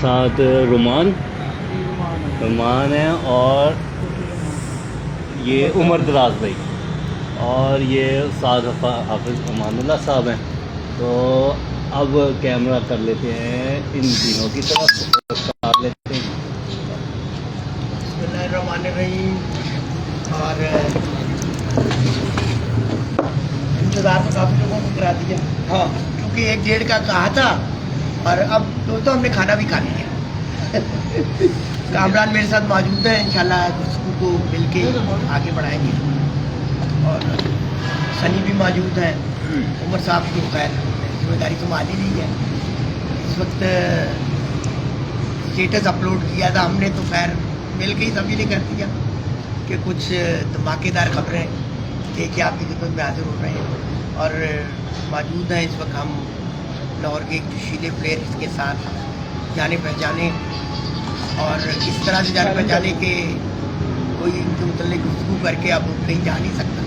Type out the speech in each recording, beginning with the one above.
ساتھ رومان ہے، اور یہ عمر دراز بھائی، اور یہ استاد حافظ امان اللہ صاحب ہیں. تو اب کیمرہ کر لیتے ہیں ان تینوں کی طرف، کر لیتے ہیں. بسم اللہ الرحمن الرحیم. اور انتظار تو کافی لوگوں کو کرا دیا، ہاں، کیونکہ 1-1:30 کا کہا تھا، اور اب تو ہم نے کھانا بھی کھا لیا. کامران میرے ساتھ موجود ہیں، انشاءاللہ گفتگو کو مل کے آگے بڑھائیں گے. اور سنی بھی موجود ہیں. عمر صاحب کی خیر ذمہ داری تو مالی نہیں ہے. اس وقت اسٹیٹس اپلوڈ کیا تھا ہم نے، تو خیر مل کے ہی سبھی نے کر دیا کہ کچھ دھماکے دار خبریں دے کے آپ کی خدمت میں حاضر ہو رہے ہیں. اور موجود ہیں اس وقت ہم لاہور کے ایک جوشیلے پلیئر اس کے ساتھ جانے پہچانے، اور اس طرح سے جانے پہچانے کہ کوئی ان کے متعلق گفتگو کر کے اب کہیں جا نہیں سکتا.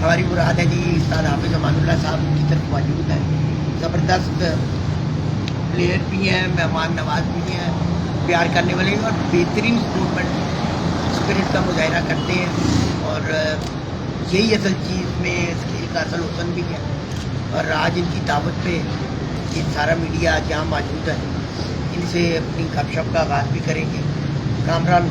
ہماری مراد ہے جی استاد حافظ امان اللہ صاحب کی طرف موجود ہیں. زبردست پلیئر بھی ہیں، مہمان نواز بھی ہیں، پیار کرنے والے اور بہترین اسپورٹمنٹ اسپرٹ کا مظاہرہ کرتے ہیں. اور یہی اصل چیز میں اس کھیل کا اصل حسن بھی ہے. اور آج ان کی دعوت پہ یہ سارا میڈیا جہاں موجود ہے، ان سے اپنی گپ شپ کا آغاز بھی کریں گے. کامران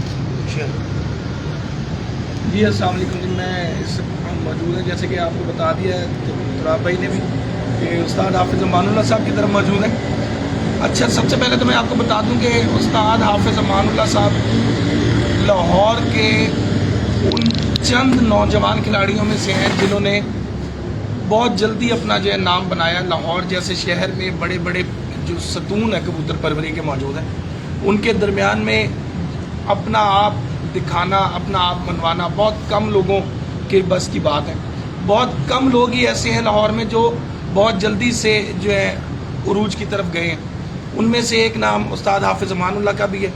جی السلام علیکم. جی میں اس موجود ہے، جیسے کہ آپ کو بتا دیا ہے تراب بھائی نے بھی، کہ استاد حافظ امان اللہ صاحب کی طرف موجود ہیں. اچھا، سب سے پہلے تو میں آپ کو بتا دوں کہ استاد حافظ امان اللہ صاحب لاہور کے ان چند نوجوان کھلاڑیوں میں سے ہیں جنہوں نے بہت جلدی اپنا جو ہے نام بنایا. لاہور جیسے شہر میں بڑے بڑے جو ستون ہیں کبوتر پروری کے موجود ہیں، ان کے درمیان میں اپنا آپ دکھانا، اپنا آپ منوانا بہت کم لوگوں کے بس کی بات ہے. بہت کم لوگ ہی ایسے ہیں لاہور میں جو بہت جلدی سے جو ہے عروج کی طرف گئے ہیں. ان میں سے ایک نام استاد حافظ امان اللہ کا بھی ہے.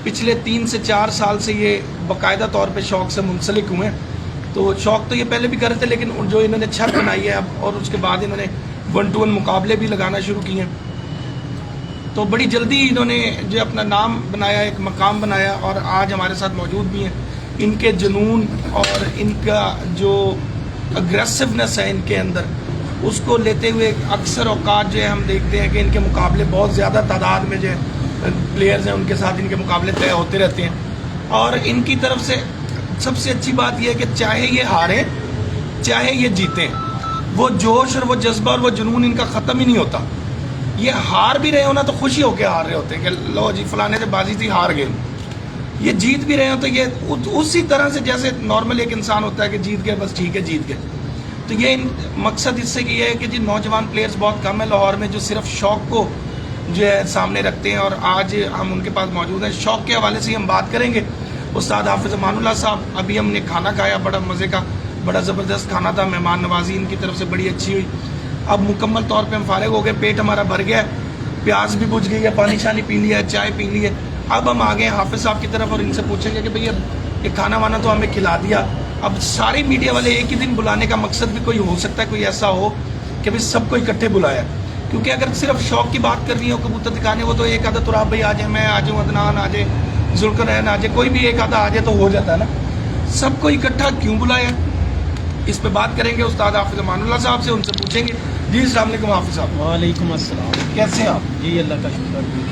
پچھلے 3 سے 4 سال سے یہ باقاعدہ طور پہ شوق سے منسلک ہوئے ہیں. تو شوق تو یہ پہلے بھی کر رہے تھے، لیکن جو انہوں نے چھت بنائی ہے اب، اور اس کے بعد انہوں نے 1-to-1 مقابلے بھی لگانا شروع کیے ہیں. تو بڑی جلدی انہوں نے جو اپنا نام بنایا، ایک مقام بنایا، اور آج ہمارے ساتھ موجود بھی ہیں. ان کے جنون اور ان کا جو اگریسونیس ہے ان کے اندر، اس کو لیتے ہوئے اکثر اوقات جو ہے ہم دیکھتے ہیں کہ ان کے مقابلے بہت زیادہ تعداد میں جو پلیئرز ہیں ان کے ساتھ ان کے مقابلے طے ہوتے رہتے ہیں. اور ان کی طرف سے سب سے اچھی بات یہ ہے کہ چاہے یہ ہاریں چاہے یہ جیتیں، وہ جوش اور وہ جذبہ اور وہ جنون ان کا ختم ہی نہیں ہوتا. یہ ہار بھی رہے ہو نا تو خوشی ہو کے ہار رہے ہوتے ہیں کہ لو جی فلانے سے بازی تھی، ہار گئے. یہ جیت بھی رہے ہو تو یہ اسی طرح سے جیسے نارمل ایک انسان ہوتا ہے کہ جیت گئے بس ٹھیک ہے جیت گئے. تو یہ مقصد اس سے یہ ہے کہ جی نوجوان پلیئرز بہت کم ہیں لاہور میں جو صرف شوق کو جو ہے سامنے رکھتے ہیں، اور آج ہم ان کے پاس موجود ہیں. شوق کے حوالے سے ہی ہم بات کریں گے. استاد حافظ امان اللہ صاحب، ابھی ہم نے کھانا کھایا، بڑا مزے کا بڑا زبردست کھانا تھا، مہمان نوازی ان کی طرف سے بڑی اچھی ہوئی. اب مکمل طور پہ ہم فارغ ہو گئے، پیٹ ہمارا بھر گیا ہے، پیاس بھی بجھ گئی ہے، پانی شانی پی لیا ہے، چائے پی لی ہے. اب ہم آگے حافظ صاحب کی طرف اور ان سے پوچھیں گے کہ بھئی اب یہ کھانا وانا تو ہمیں کھلا دیا، اب ساری میڈیا والے ایک ہی دن بلانے کا مقصد بھی کوئی ہو سکتا ہے، کوئی ایسا ہو کہ بھئی سب کو اکٹھے بلایا. کیونکہ اگر صرف شوق کی بات کرنی ہو کبوتر دکھانے، وہ تو ایک آدھا تراب بھائی آ جائے، میں آ جاؤں، عدنان آ جائے، ذوالقرنین آ جائے، کوئی بھی ایک آدھا آ جائے تو ہو جاتا ہے نا. سب کو اکٹھا کیوں بلایا، اس پہ بات کریں گے استاد حافظ امان اللہ صاحب سے، ان سے پوچھیں گے. جی السلام علیکم حافظ صاحب. وعلیکم السلام. کیسے ہیں آپ؟ جی اللہ کا شکر.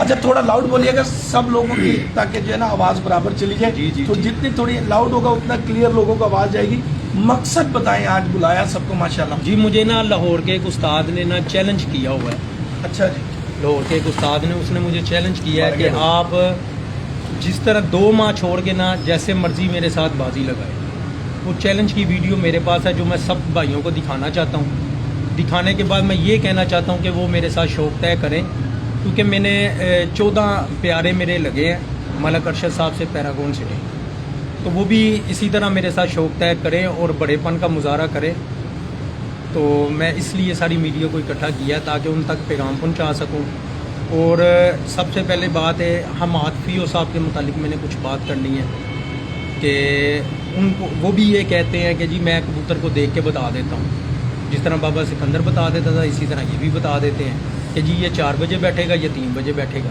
اچھا تھوڑا لاؤڈ بولیے گا سب لوگوں کی، تاکہ جو ہے نا آواز برابر چلی جائے. جی تو جتنی تھوڑی لاؤڈ ہوگا اتنا کلیئر لوگوں کو آواز جائے گی. مقصد بتائیں، آج بلایا سب کو ماشاءاللہ. جی مجھے نا لاہور کے ایک استاد نے نا چیلنج کیا ہوا ہے. اچھا جی. لاہور کے ایک استاد نے، اس نے مجھے چیلنج کیا ہے کہ آپ جس طرح 2 ماہ چھوڑ کے نا جیسے مرضی میرے ساتھ بازی لگائے. وہ چیلنج کی ویڈیو میرے پاس ہے جو میں سب بھائیوں کو دکھانا چاہتا ہوں. دکھانے کے بعد میں یہ کہنا چاہتا ہوں کہ وہ میرے ساتھ شوق طے کریں، کیونکہ میں نے 14 پیارے میرے لگے ہیں ملک ارشد صاحب سے پیراگون سٹی. تو وہ بھی اسی طرح میرے ساتھ شوق طے کریں اور بڑے پن کا مظاہرہ کریں. تو میں اس لیے ساری میڈیا کو اکٹھا کیا تاکہ ان تک پیغام پہنچا سکوں. اور سب سے پہلے بات ہے، ہم عاطفیو صاحب کے متعلق میں نے کچھ بات کرنی ہے کہ ان کو وہ بھی یہ کہتے ہیں کہ جی میں کبوتر کو دیکھ کے بتا دیتا ہوں، جس طرح بابا سکندر بتا دیتا تھا اسی طرح یہ بھی بتا دیتے ہیں. کہ جی یہ 4 بجے بیٹھے گا، یہ 3 بجے بیٹھے گا.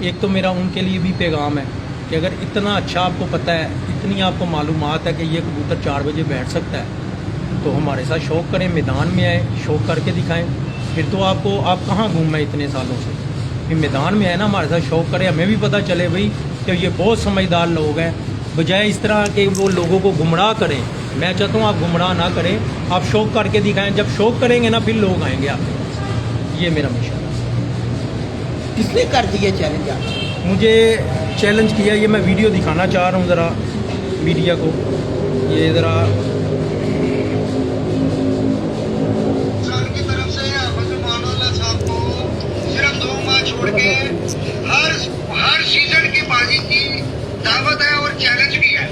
ایک تو میرا ان کے لیے بھی پیغام ہے کہ اگر اتنا اچھا آپ کو پتہ ہے، اتنی آپ کو معلومات ہے کہ یہ کبوتر 4 بجے بیٹھ سکتا ہے، تو ہمارے ساتھ شوق کریں، میدان میں آئیں، شوق کر کے دکھائیں. پھر تو آپ کہاں گھومیں اتنے سالوں سے، پھر میدان میں آئے نا، ہمارے ساتھ شوق کریں، ہمیں بھی پتہ چلے بھائی کہ یہ بہت سمجھدار لوگ ہیں، بجائے اس طرح کہ وہ لوگوں کو گمراہ کریں. میں چاہتا ہوں آپ گمراہ نہ کریں، آپ شوق کر کے دکھائیں. جب شوق کریں گے نا پھر لوگ آئیں گے آپ کے پاس. یہ میرا مشن ہے. کس نے کر دیا چیلنج آپ کو؟ مجھے چیلنج کیا، یہ میں ویڈیو دکھانا چاہ رہا ہوں ذرا میڈیا کو. یہ ذرا کی طرف سے حافظ امان اللہ صاحب کو صرف 2 ماہ چھوڑ کے ہر سیزن کی بازی کی دعوت ہے اور چیلنج بھی ہے.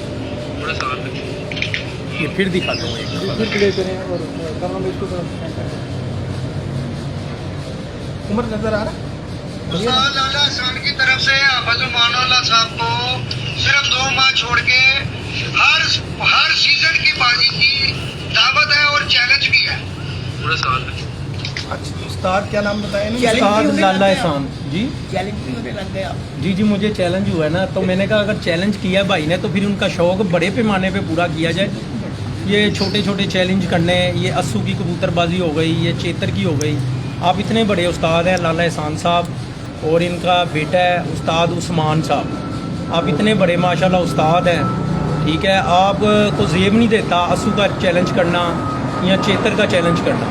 یہ پھر دکھاتا ہوں ایک. عمر نظر آ رہا ہے؟ استاد لالا احسان کی طرف سے حافظ امان اللہ صاحب کو صرف 2 ماہ چھوڑ کے ہر سیزن کی بازی کی دعوت ہے اور چیلنج بھی ہے. اچھا استاد کیا نام بتایا نا؟ چیلنج استاد بھی ہونے لالا لگ گئے احسان جی. چیلنج بھی ہونے لگ گئے آپ. جی مجھے چیلنج ہوا ہے نا، تو میں نے کہا اگر چیلنج کیا بھائی نے تو پھر ان کا شوق بڑے پیمانے پہ پورا کیا جائے. یہ چھوٹے چھوٹے چیلنج کرنے، یہ اسو کی کبوتر بازی ہو گئی، یہ چیتر کی ہو گئی. آپ اتنے بڑے استاد ہیں لالا احسان صاحب، اور ان کا بیٹا ہے استاد عثمان صاحب. آپ اتنے بڑے ماشاءاللہ استاد ہیں، ٹھیک ہے. آپ کو زیب نہیں دیتا اسو کا چیلنج کرنا یا چیتر کا چیلنج کرنا.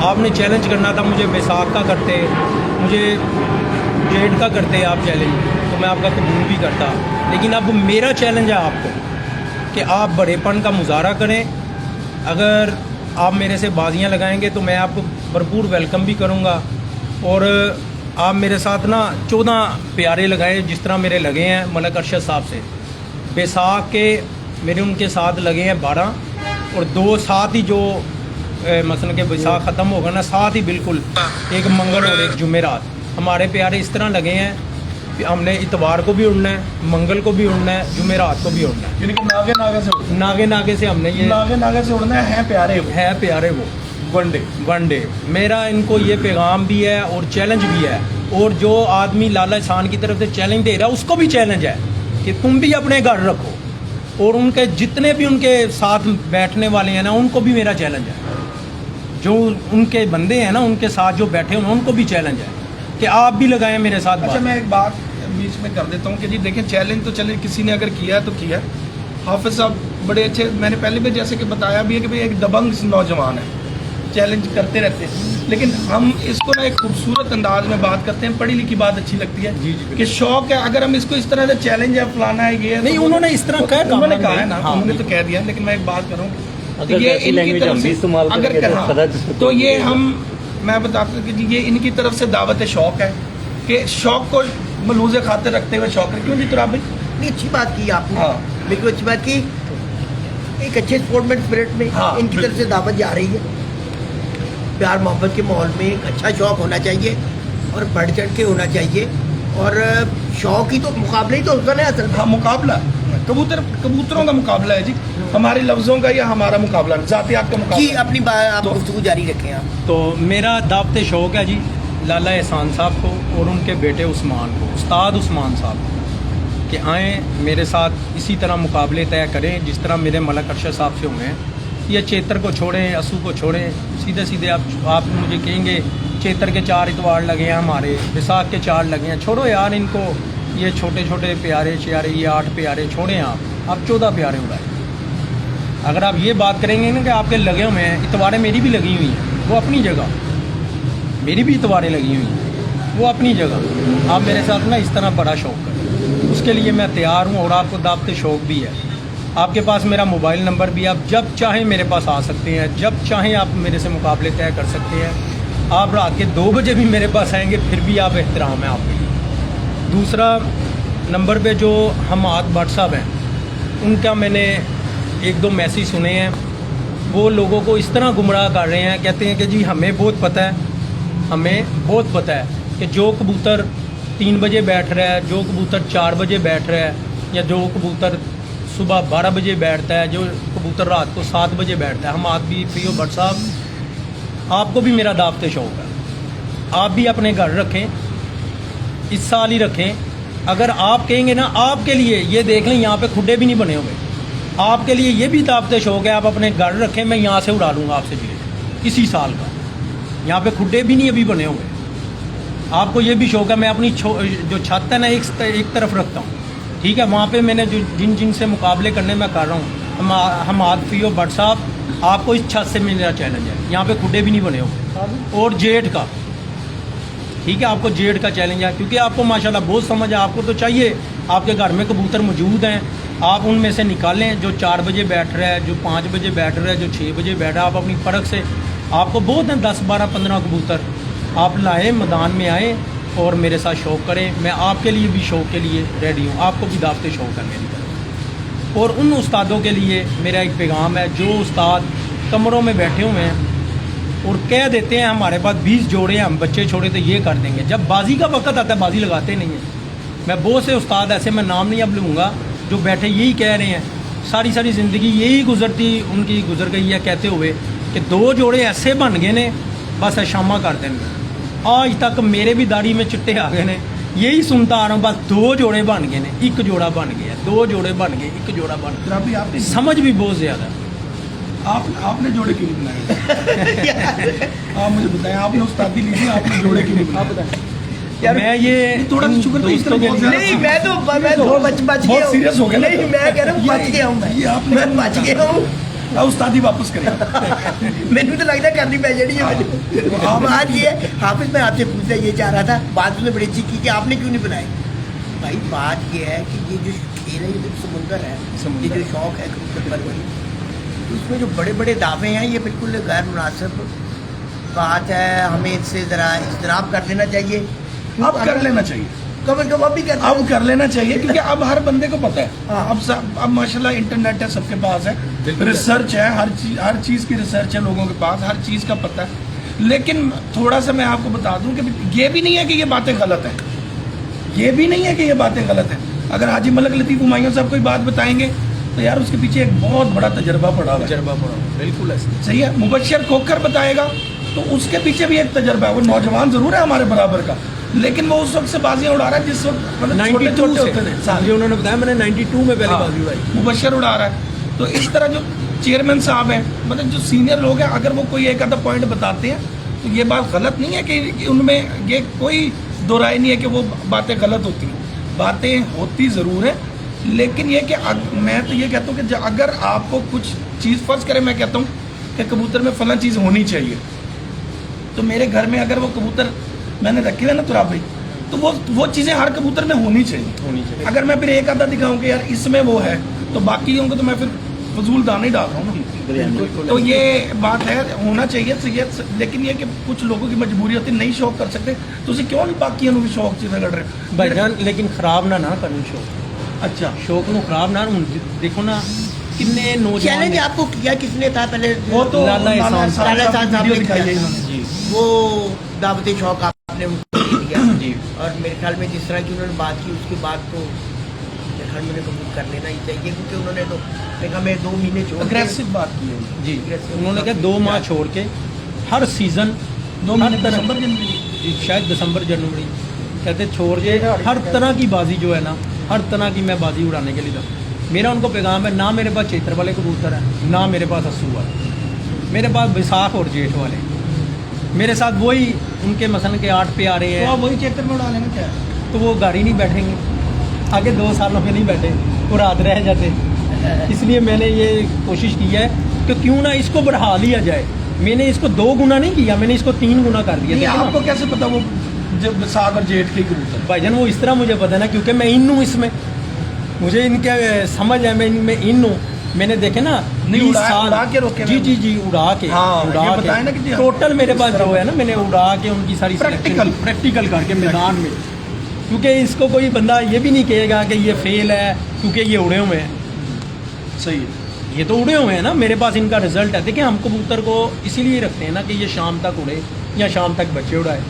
آپ نے چیلنج کرنا تھا، مجھے بیساکھ کا کرتے، مجھے جیٹ کا کرتے آپ چیلنج، تو میں آپ کا قبول بھی کرتا. لیکن اب میرا چیلنج ہے آپ کو کہ آپ بڑے پن کا مظاہرہ کریں. اگر آپ میرے سے بازیاں لگائیں گے تو میں آپ کو بھرپور ویلکم بھی کروں گا. اور آپ میرے ساتھ نا 14 پیارے لگائیں جس طرح میرے لگے ہیں ملک ارشد صاحب سے. بیساکھ کے میرے ان کے ساتھ لگے ہیں 12، اور 2 ساتھ ہی جو مثلا کہ بیساکھ ختم ہوگا نا، ساتھ ہی بالکل ایک منگل اور ایک جمعرات. ہمارے پیارے اس طرح لگے ہیں کہ ہم نے اتوار کو بھی اڑنا ہے، منگل کو بھی اڑنا ہے، جمعرات کو بھی اڑنا ہے. یعنی کہ ناگے سے ناگے سے ہم نے یہ ناگے سے اڑنا ہے پیارے وہ ون ڈے. میرا ان کو یہ پیغام بھی ہے اور چیلنج بھی ہے. اور جو آدمی لالا احسان کی طرف سے چیلنج دے رہا ہے اس کو بھی چیلنج ہے کہ تم بھی اپنے گھر رکھو. اور ان کے جتنے بھی ان کے ساتھ بیٹھنے والے ہیں نا، ان کو بھی میرا چیلنج ہے. جو ان کے بندے ہیں نا، ان کے ساتھ جو بیٹھے ہیں ان کو بھی چیلنج ہے کہ آپ بھی لگائیں میرے ساتھ. اچھا میں ایک بات بیچ میں کر دیتا ہوں کہ جی دیکھیں، چیلنج تو چلے کسی نے اگر کیا ہے تو کیا ہے. حافظ صاحب بڑے اچھے، میں نے پہلے بھی جیسے کہ بتایا بھی ہے کہ بھئی ایک دبنگ نوجوان ہے، چیلنج کرتے رہتے ہیں. لیکن ہم اس کو نا ایک خوبصورت انداز میں بات کرتے ہیں، پڑھی لکھی بات اچھی لگتی ہے کہ شوق ہے. اگر ہم اس کو اس طرح سے چیلنج ہے فلانا ہے یہ نہیں، انہوں نے اس طرح کہا، انہوں نے کہا ہے نا، انہوں نے تو کہہ دیا. لیکن میں ایک بات کروں اگر ایسی لینگویج ہم بھی استعمال کریں گے تو یہ میں بتاتا ہوں کہ جی یہ ان کی طرف سے دعوت شوق ہے کہ شوق کو ملحوظ خاطر رکھتے ہوئے شوق ہے. کیوں جی تراب بھائی؟ نہیں، اچھی بات کی آپ نے، ہاں بالکل اچھی بات کی. ایک اچھے اسپورٹمین اسپرٹ میں ہاں، ان کی طرف سے دعوت جا رہی ہے. پیار محبت کے ماحول میں ایک اچھا شوق ہونا چاہیے اور بڑھ چڑھ کے ہونا چاہیے. اور شوق ہی تو مقابلہ ہی تو ہوتا ہے اصل میں. ہاں مقابلہ کبوتروں کا مقابلہ ہے جی، ہمارے لفظوں کا یا ہمارا مقابلہ ذاتیات کا جی مقابلہ. اپنی آپ گفتگو جاری رکھیں آپ. تو میرا دعوت شوق ہے جی لالا احسان صاحب کو اور ان کے بیٹے عثمان کو، استاد عثمان صاحب کو، کہ آئیں میرے ساتھ اسی طرح مقابلے طے کریں جس طرح میرے ملک ارشد صاحب سے ہوئے ہیں. یہ چیتر کو چھوڑیں، اسو کو چھوڑیں، سیدھے آپ مجھے کہیں گے چیتر کے 4 اتوار لگے ہیں ہمارے، بیساکھ کے 4 لگے ہیں. چھوڑو یار ان کو، یہ چھوٹے چھوٹے پیارے یہ 8 پیارے چھوڑیں. آپ 14 پیارے اڑائیں. اگر آپ یہ بات کریں گے نا کہ آپ کے لگے ہوئے ہیں، اتواریں میری بھی لگی ہوئی ہیں، وہ اپنی جگہ، میری بھی اتواریں لگی ہوئی ہیں، وہ اپنی جگہ. آپ میرے ساتھ نا اس طرح بڑا شوق کریں، اس کے لیے میں تیار ہوں. اور آپ کو دعوت شوق بھی ہے. آپ کے پاس میرا موبائل نمبر بھی ہے، آپ جب چاہیں میرے پاس آ سکتے ہیں، جب چاہیں آپ میرے سے مقابلے طے کر سکتے ہیں. آپ رات کے 2 بجے بھی میرے پاس آئیں گے پھر بھی آپ احترام ہے آپ کے. دوسرا نمبر پہ جو حماد بٹ صاحب ہیں، ان کا میں نے 1-2 میسیج سنے ہیں. وہ لوگوں کو اس طرح گمراہ کر رہے ہیں، کہتے ہیں کہ جی ہمیں بہت پتہ ہے کہ جو کبوتر 3 بجے بیٹھ رہا ہے، جو کبوتر 4 بجے بیٹھ رہا ہے، یا جو کبوتر صبح 12 بجے بیٹھتا ہے، جو کبوتر رات کو 7 بجے بیٹھتا ہے. ہم آدمی فریو بٹ صاحب، آپ کو بھی میرا دعوت شوق ہے. आप भी अपने घर रखें, इस साल ही रखें। अगर आप कहेंगे ना, आपके लिए ये देख लें यहाँ पे खुडे भी नहीं बने हुए, आपके लिए ये भी दावत शौक है, आप अपने घर रखें, मैं यहाँ से उड़ा लूँगा आपसे बिल इसी साल का। यहाँ पे खुडे भी नहीं अभी बने हुए। आपको ये भी शौक है, मैं अपनी जो छत है ना एक तरफ रखता हूँ, ठीक है, वहाँ पे मैंने जो जिन से मुकाबले करने मैं कर रहा हूँ, हम आदफी और भट्ट साहब, आपको इस छत से मेरा चैलेंज है, यहाँ पे खुडे भी नहीं बने हुए। और जेठ का, ठीक है, आपको जेठ का चैलेंज है, क्योंकि आपको माशाल्लाह बहुत समझ है, आपको तो चाहिए, आपके घर में कबूतर मौजूद हैं, आप उनमें से निकालें, जो 4 बजे बैठ रहा है, जो 5 बजे बैठ रहा है, जो 6 बजे बैठ रहा है, आप अपनी फर्क से, आपको बहुत हैं 10, 12, 15 कबूतर, आप लाएँ, मैदान में आएँ और मेरे साथ शौक़ करें। मैं आपके लिए भी शौक़ के लिए रेडी हूँ, आपको भी दावत शौक़ है मेरी तरफ। और उन उस्तादों के लिए मेरा एक पैगाम है, जो उस्ताद कमरों में बैठे हुए हैं और कह देते हैं हमारे पास 20 जोड़े हैं, हम बच्चे छोड़े तो ये कर देंगे, जब बाजी का वक्त आता है बाजी लगाते नहीं हैं। मैं बहुत से उस्ताद ऐसे, मैं नाम नहीं अब लूँगा, जो बैठे यही कह रहे हैं, सारी ज़िंदगी यही उनकी गुजर गई है कहते हुए कि 2 जोड़े ऐसे बन गए ने, बस शामा कर देंगे। आज तक मेरे भी दाढ़ी में चिट्टे आ गए ने, यही सुनता आ रहा हूँ, बस 2 जोड़े बन गए ने, 1 जोड़ा बन गया, 2 जोड़े बन गए, 1 जोड़ा बन गया। अभी आपने समझ भी बहुत ज़्यादा। आपने जोड़े क्यों नहीं बनाए? आप मुझे बताएं, आपने उस्तादी ली थी, आपने जोड़े क्यों नहीं बनाए? यार मैं ये थोड़ा सा शुक्र तो इस तरह बहुत ज़्यादा- नहीं, मैं तो बच बहुत गया हूँ। सीरियस हो गया ना। नहीं, मैं कह रहा हूँ बच गया हूँ, ये आपने- मैं बच गया हूँ। अब उस्तादी वापस करें। मैंने तो लगता है करनी पै जानी है। बात ये है, हाफिज मैं आपसे पूछना ये चाह रहा था, बात में बड़ी अच्छी की कि आपने क्यों नहीं बनाई। भाई बात ये है कि ये जो खेल है, ये जो समुंदर है, ये जो शौक है कबूतर परवरी, उसमें जो बड़े बड़े दावे हैं, ये बिल्कुल गैर मुनासिब बात है। हमें इससे ज़रा इज्तनाब कर देना चाहिए। अब कर लेना चाहिए, कब भी कर अब कर लेना चाहिए, क्योंकि अब हर बंदे को पता है। हाँ। अब माशाल्लाह इंटरनेट है, सबके पास है, रिसर्च है, हर चीज़ की रिसर्च है लोगों के पास, हर चीज़ का पता है। लेकिन थोड़ा सा मैं आपको बता दूं कि ये भी नहीं है कि ये बातें गलत हैं, ये भी नहीं है कि ये बातें गलत हैं। अगर हाजी मलक लतीफ़ हुमायूं साहब कोई बात बताएंगे तो यार उसके पीछे एक बहुत बड़ा तजर्बा पड़ा हुआ है। बिल्कुल ऐसे सही है। मुबश्शिर खोकर बताएगा तो उसके पीछे भी एक तजर्बा है। वो नौजवान ज़रूर है हमारे बराबर का, लेकिन वो उस वक्त से बाजियाँ उड़ा रहा है जिस वक्त मतलब छोटे होते थे साल। मुझे उन्होंने बताया, मैंने 92 में पहली बाजी उड़ाई। मुबश्शिर उड़ा रहा है। तो इस तरह जो चेयरमैन साहब हैं, मतलब जो सीनियर लोग हैं, अगर वो कोई एक आधा पॉइंट बताते हैं तो ये बात गलत नहीं है कि उनमें ये कोई दो राय नहीं है कि वो बातें गलत होती हैं। बातें होती ज़रूर है, लेकिन ये कि मैं तो ये कहता हूँ कि अगर आपको कुछ चीज़ फर्ज करें, मैं कहता हूँ कि कबूतर में फलां चीज़ होनी चाहिए, तो मेरे घर में अगर वो कबूतर मैंने रखे हुए ना तुराब भाई, तो वो चीज़ें हर कबूतर में होनी चाहिए। अगर मैं फिर एक आधा दिखाऊं कि यार इसमें वो है, तो बाकियों को तो मैं फिर फजूल दाना ही डाल रहा हूँ ना। तो ये बात है, होना चाहिए सही, लेकिन ये कि कुछ लोगों की मजबूरी होती है, नहीं शौक कर सकते, तो उसे क्यों नहीं बाकियों भी शौक चीज़ें कर रहे भाईजान। लेकिन खराब ना करनी शौक, अच्छा शौक ਨੂੰ खराब ना देखो ना, कितने नौजवान चैलेंज आपको किया किसने था पहले? वो तो लाला एहसान साहब वीडियो ने दिखाई किया है था। इन्होंने। जी वो दावत शौक आपने उनको दे दिया। जी। और मेरे ख्याल में जिस तरह की उन्होंने बात की, उसके बाद तो मेरे ख्याल में कबूल कर लेना ही चाहिए, क्योंकि उन्होंने तो देखा मैं 2 महीने छोड़ के- अग्रेसिव बात की है। जी। उन्होंने कहा 2 माह छोड़ के हर सीज़न 2 महीने दिसंबर जनवरी, जी शायद दिसंबर जनवरी कहते छोड़ के हर तरह की बाजी जो है ना, हर तरह की मैं बाजी उड़ाने के लिए था। मेरा उनको पैगाम है, ना मेरे पास चैत्र वाले कबूतर हैं, ना मेरे पास अस्सू वाले, मेरे पास बैसाख और जेठ वाले। मेरे साथ वही उनके मसन के 8 पे आ रहे तो आप हैं, वही चैत्र में उड़ा लेंगे क्या? तो वो गाड़ी नहीं बैठेंगे, आगे 2 सालों में नहीं बैठे, वो रात रह जाते। इसलिए मैंने ये कोशिश की है कि क्यों ना इसको बढ़ा लिया जाए। मैंने इसको 2 गुना नहीं किया, मैंने इसको 3 गुना कर दिया। नहीं, देखो ना, आपको कैसे पता वो जब साग और जेठ के कबूतर? भाईजान वो इस तरह मुझे पता है ना, क्योंकि मैं इन हूँ, इसमें मुझे इनके समझ है, मैं इनमें इन हूँ। मैंने देखे ना नहीं, 20 उड़ा के रोके जी हुए। जी जी उड़ा के, हाँ, उड़ा ये के बताएं ना कि जी, टोटल मेरे पास जो है ना, मैंने उड़ा के उनकी सारी प्रैक्टिकल करके मैदान में, क्योंकि इसको कोई बंदा ये भी नहीं कहेगा कि ये फेल है क्योंकि ये उड़े हुए हैं। सही है। ये तो उड़े हुए हैं ना, मेरे पास इनका रिजल्ट है। देखिए हम कबूतर को इसीलिए रखते हैं ना कि ये शाम तक उड़े या शाम तक बच्चे उड़ाए।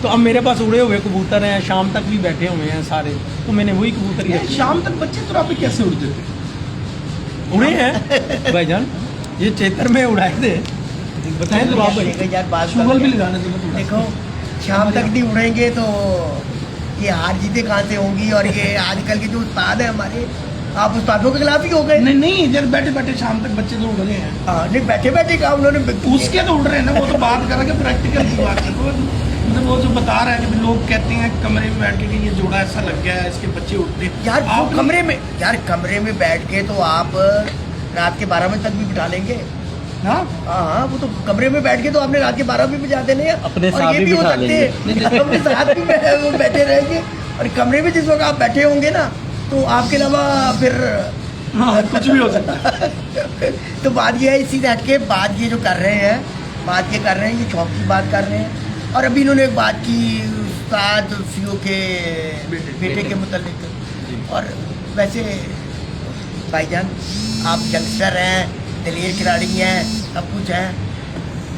तो अब मेरे पास उड़े हुए कबूतर हैं, शाम तक भी बैठे हुए हैं सारे, तो मैंने वही कबूतर ही रखे हैं। शाम तक बच्चे तो आप कैसे उड़ते थे? उड़े हैं भाईजान, ये चैत्र में उड़ाए थे। बताएं तो आप भाई। यार बात शुगल भी लगाने से मत उड़ा। देखो शाम तक नहीं उड़ेंगे तो ये हार जीते कहाँ से होंगी। और ये आजकल के जो उस्ताद है हमारे, आप उस्तादों के खिलाफ ही हो गए। नहीं नहीं, जब बैठे बैठे शाम तक बच्चे तो उड़ रहे हैं, हाँ नहीं, बैठे बैठे कहा उन्होंने उसके तो उड़ रहे हैं ना, वो तो बात कर रहे हैं प्रैक्टिकल की बात है। तो मतलब वो जो बता रहा है कि लोग कहते हैं कमरे में बैठ के कि ये जोड़ा ऐसा लग गया है, इसके बच्चे उठते हैं। यार वो आप कमरे में, यार कमरे में बैठ के तो आप रात के 12 बजे तक भी बिठा लेंगे। हाँ हाँ, वो तो कमरे में बैठ के तो आपने रात के 12 भी बजा देने हैं। अपने और साथ ये भी भी हो बिठा सकते हैं अपने साथ भी वो बैठे रहेंगे। और कमरे में जिस वक्त आप बैठे होंगे ना, तो आपके अलावा फिर हाँ, कुछ भी हो सकता है। तो बात ये है, इसी से हटके बात ये जो कर रहे हैं, बात ये कर रहे हैं, ये शौक की बात कर रहे हैं। और अभी इन्होंने एक बात की उस्ताद सीओ के बेटे के मुतालिक। और वैसे भाईजान आप यंगस्टर हैं, दलेर खिलाड़ी हैं, सब कुछ है।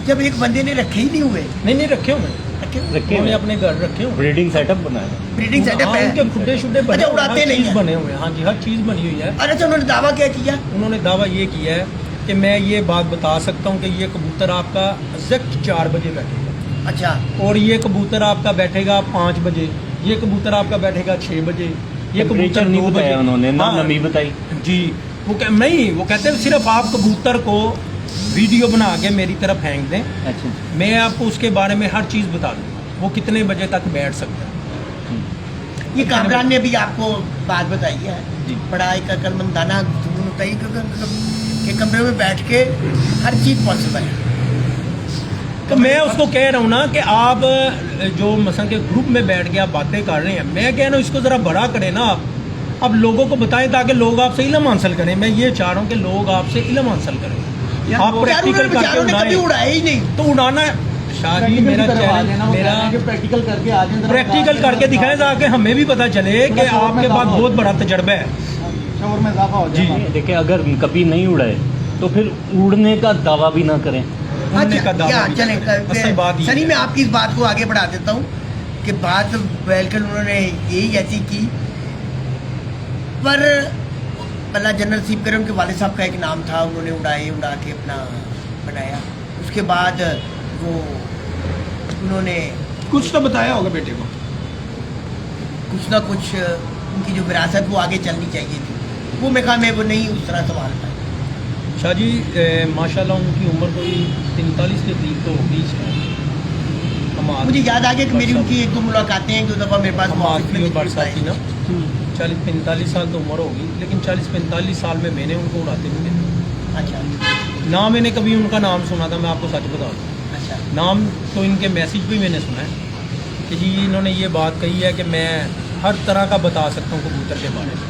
जब एक बंदे ने रखे ही नहीं हुए, नहीं रखे हुए, रखे रखे उन्होंने हुए अपने घर रखे हुए, ब्रीडिंग सेटअप बनाया। ब्रीडिंग सेटअप हाँ, है, उनके खुड्डे शुड्डे बने अच्छा, हुए, उड़ाते हर नहीं चीज़ हैं। बने हुए हैं। हाँ जी, हर चीज़ बनी हुई है। अरे अच्छा, उन्होंने दावा क्या किया? उन्होंने दावा ये किया है कि मैं ये बात बता सकता हूँ कि ये कबूतर आपका एग्जैक्ट 4 बजे बैठेगा, अच्छा, और ये कबूतर आपका बैठेगा 5 बजे, ये कबूतर आपका बैठेगा 6 बजे, ये टेम्परेचर कबूतर नहीं 2 बताया बजे। उन्होंने ना, हाँ, नमी बताई। जी, नहीं, वो कहते हैं सिर्फ आप कबूतर को वीडियो बना के मेरी तरफ फेंक दें, अच्छा, मैं आपको उसके बारे में हर चीज़ बता दूँ, वो कितने बजे तक बैठ सकता है। ये कामरान ने भी आपको बात बताई है, जी। बड़ा एक अकलमंदाना गुफ्तगू बताई कि कमरे में बैठ के हर चीज़ पॉसिबल है। तो मैं उसको कह रहा हूँ ना कि आप जो मसलन के ग्रुप में बैठ के आप बातें कर रहे हैं, मैं कह रहा हूँ इसको ज़रा बड़ा करें ना, अब लोगों को बताएं ताकि लोग आपसे इल्म हासिल करें। मैं ये चाह रहा हूँ कि लोग आपसे इल्म हासिल करें, आप यार प्रैक्टिकल उन्होंने करके बेचारों ने कभी उड़ाएं। उड़ाया ही नहीं। तो उड़ाना शादी मेरा चैलेंज, मेरा प्रैक्टिकल करके आ जाए, प्रैक्टिकल करके दिखाएं ताकि हमें भी पता चले कि आपके पास बहुत बड़ा तजर्बा है। शोर में इजाफा हो जी, देखिए अगर कभी नहीं उड़ाए तो फिर उड़ने का दावा भी ना करें। उड़ने का दावा क्या भी चलें, असल बात ये सनी है। मैं आपकी इस बात को आगे बढ़ा देता हूँ कि बात बिल्कुल उन्होंने यही ऐसी की, पर अल्लाह जन्नत नसीब करे, उनके वालिद साहब का एक नाम था, उन्होंने उड़ा के अपना बनाया। उसके बाद वो उन्होंने कुछ तो बताया होगा बेटे को। कुछ ना कुछ उनकी जो विरासत वो आगे चलनी चाहिए थी, वो मैं कहा मैं वो नहीं उस तरह संभाल पाई। शाह जी माशाल्लाह उनकी उम्र कोई 43 के करीब तो होगी इस टाइम। मुझे याद आ गया कि मेरी उनकी 1-2 मुलाकातें हैं, 2 दफ़ा मेरे पास हम ऑफिस में आदमी भी बरसात थी ना, हम्म, 40-45 साल तो उम्र होगी, लेकिन 40-45 साल में मैंने उनको उड़ाते हुए देखा। अच्छा ना मैंने कभी उनका नाम सुना था, मैं आपको सच बता दूँ। अच्छा, नाम तो इनके मैसेज भी मैंने सुना है कि जी इन्होंने ये बात कही है कि मैं हर तरह का बता सकता हूँ कबूतर के बारे में।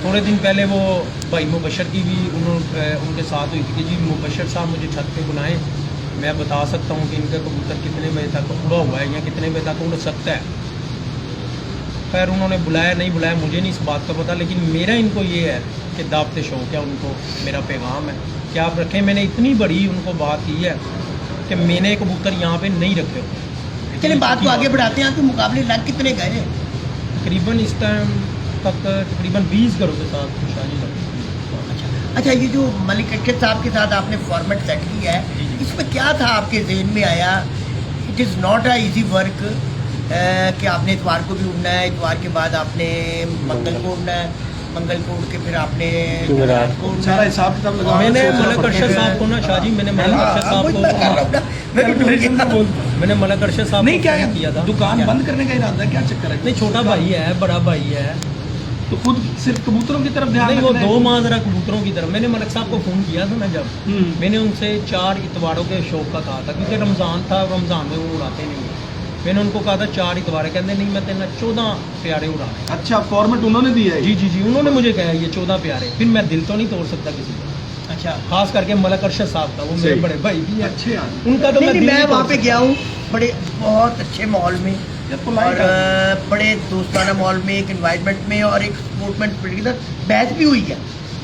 थोड़े दिन पहले वो भाई मुबशर की भी उनके साथ हुई थी कि जी मुबशर साहब मुझे छत पे बुलाएं, मैं बता सकता हूँ कि इनका कबूतर कितने बजे तक उड़ा हुआ है या कितने बजे तक उड़ सकता है। खैर उन्होंने बुलाया नहीं बुलाया मुझे नहीं इस बात का पता, लेकिन मेरा इनको ये है कि दावत शौक है, उनको मेरा पैगाम है कि आप रखें। मैंने इतनी बड़ी उनको बात की है कि मैंने कबूतर यहाँ पे नहीं रखे हुए। चलिए बात को आगे बढ़ाते हैं। आपके मुकाबले लग कितने गए हैं? तकरीबन इस टाइम तक तकरीबन 20 घरों के साथ खुशहाली लगी। अच्छा, ये जो मलिक अशरफ साहब के साथ आपने फॉर्मेट सेट किया है, जी, जी। इसमें क्या था आपके जहन में आया? It is not a easy work कि आपने इतवार को भी उड़ना है, इतवार के बाद आपने मंगल को उड़ना है, मंगल को उड़ के फिर आपने जुमेरात को उड़ना सारा है। हिसाब किताब लगा। मैंने मलिक अरशद साहब को ना शाह जी, मैंने मलिक अरशद साहब वही मैं कर रहा हूँ ना, मैं भी भूल गया। मैंने मलिक अरशद साहब नहीं को क्या फोन किया था। दुकान क्या? बंद करने का इरादा है, क्या चक्कर है? नहीं, छोटा भाई है, बड़ा भाई है, तो खुद सिर्फ कबूतरों की तरफ ध्यान नहीं वो रखना है। 2 माह जरा कबूतरों की तरफ। मैंने मलिक साहब को फ़ोन किया था ना जब, मैंने उनसे 4 इतवारों के शौक का कहा था, क्योंकि रमज़ान था, रमज़ान में वो उड़ाते नहीं हैं। मैंने उनको कहा था 4 इतवार, कहते नहीं मैं तेना 14 प्यारे उड़ाने। अच्छा फॉर्मेट उन्होंने दिया है। जी, उन्होंने मुझे कहा ये 14 प्यारे। फिर मैं दिल तो नहीं तोड़ सकता किसी का, अच्छा, खास करके मलिक अरशद साहब का, वो मेरे सही। बड़े भाई भी हैं, अच्छे आदमी। उनका तो नहीं, मैं दिल मैं नहीं वहाँ तोड़ पे सकता। गया हूँ, बड़े बहुत अच्छे माहौल में यार, और polite आदमी। बड़े दोस्ताना माहौल में, एक इन्वायरमेंट में और एक स्पोर्ट्समैन स्पिरिट के साथ बहस भी हुई है।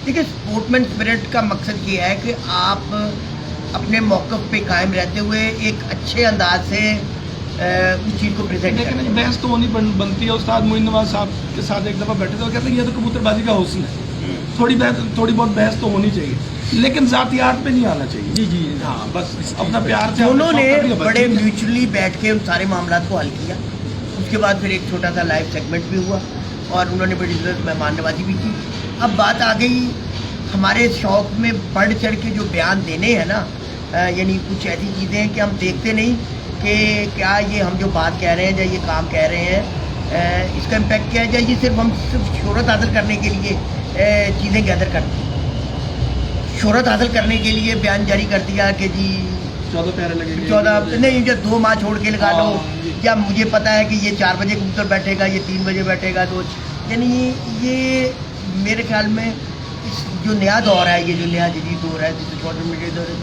देखिए स्पोर्ट्समैन स्पिरिट का मकसद ये है कि आप अपने मौक़िफ़ पे कायम रहते हुए एक अच्छे अंदाज से उस चीज़ को प्रेजेंट लेकिन करें। बहस तो होनी बनती है। उस्ताद मोइन नवाज साहब के साथ एक दफ़ा बैठे थे और कहते हैं ये तो कबूतरबाजी का हुस्न है। थोड़ी बहुत बहस तो होनी चाहिए, लेकिन जातियात पे नहीं आना चाहिए। जी जी हाँ, बस अपना प्यार से दोनों ने कभी कभार बड़े ठीक है। म्यूचुअली बैठ के उन सारे मामला को हल किया। उसके बाद फिर एक छोटा सा लाइव सेगमेंट भी हुआ और उन्होंने बड़ी ज़रूरत मेहमान नवाजी भी की। अब बात आ गई हमारे शौक में बढ़ चढ़ के जो बयान देने हैं ना, यानी कुछ ऐसी चीज़ें हैं कि हम देखते नहीं कि क्या ये हम जो बात कह रहे हैं या ये काम कह रहे हैं इसका इम्पैक्ट क्या है, या ये सिर्फ हम सिर्फ शोहरत हासिल करने के लिए चीज़ें गैदर करते हैं। शोहरत हासिल करने के लिए बयान जारी कर दिया कि जी 14 प्यारे लगेंगे, 14 नहीं, या 2 माह छोड़ के लगा लो, हाँ, या मुझे पता है कि ये 4 बजे कबूतर बैठेगा, ये 3 बजे बैठेगा, तो यानी ये मेरे ख्याल में इस जो नया दौर है, ये जो नया जदीद दौर है जिसे सोशल मीडिया दौर है,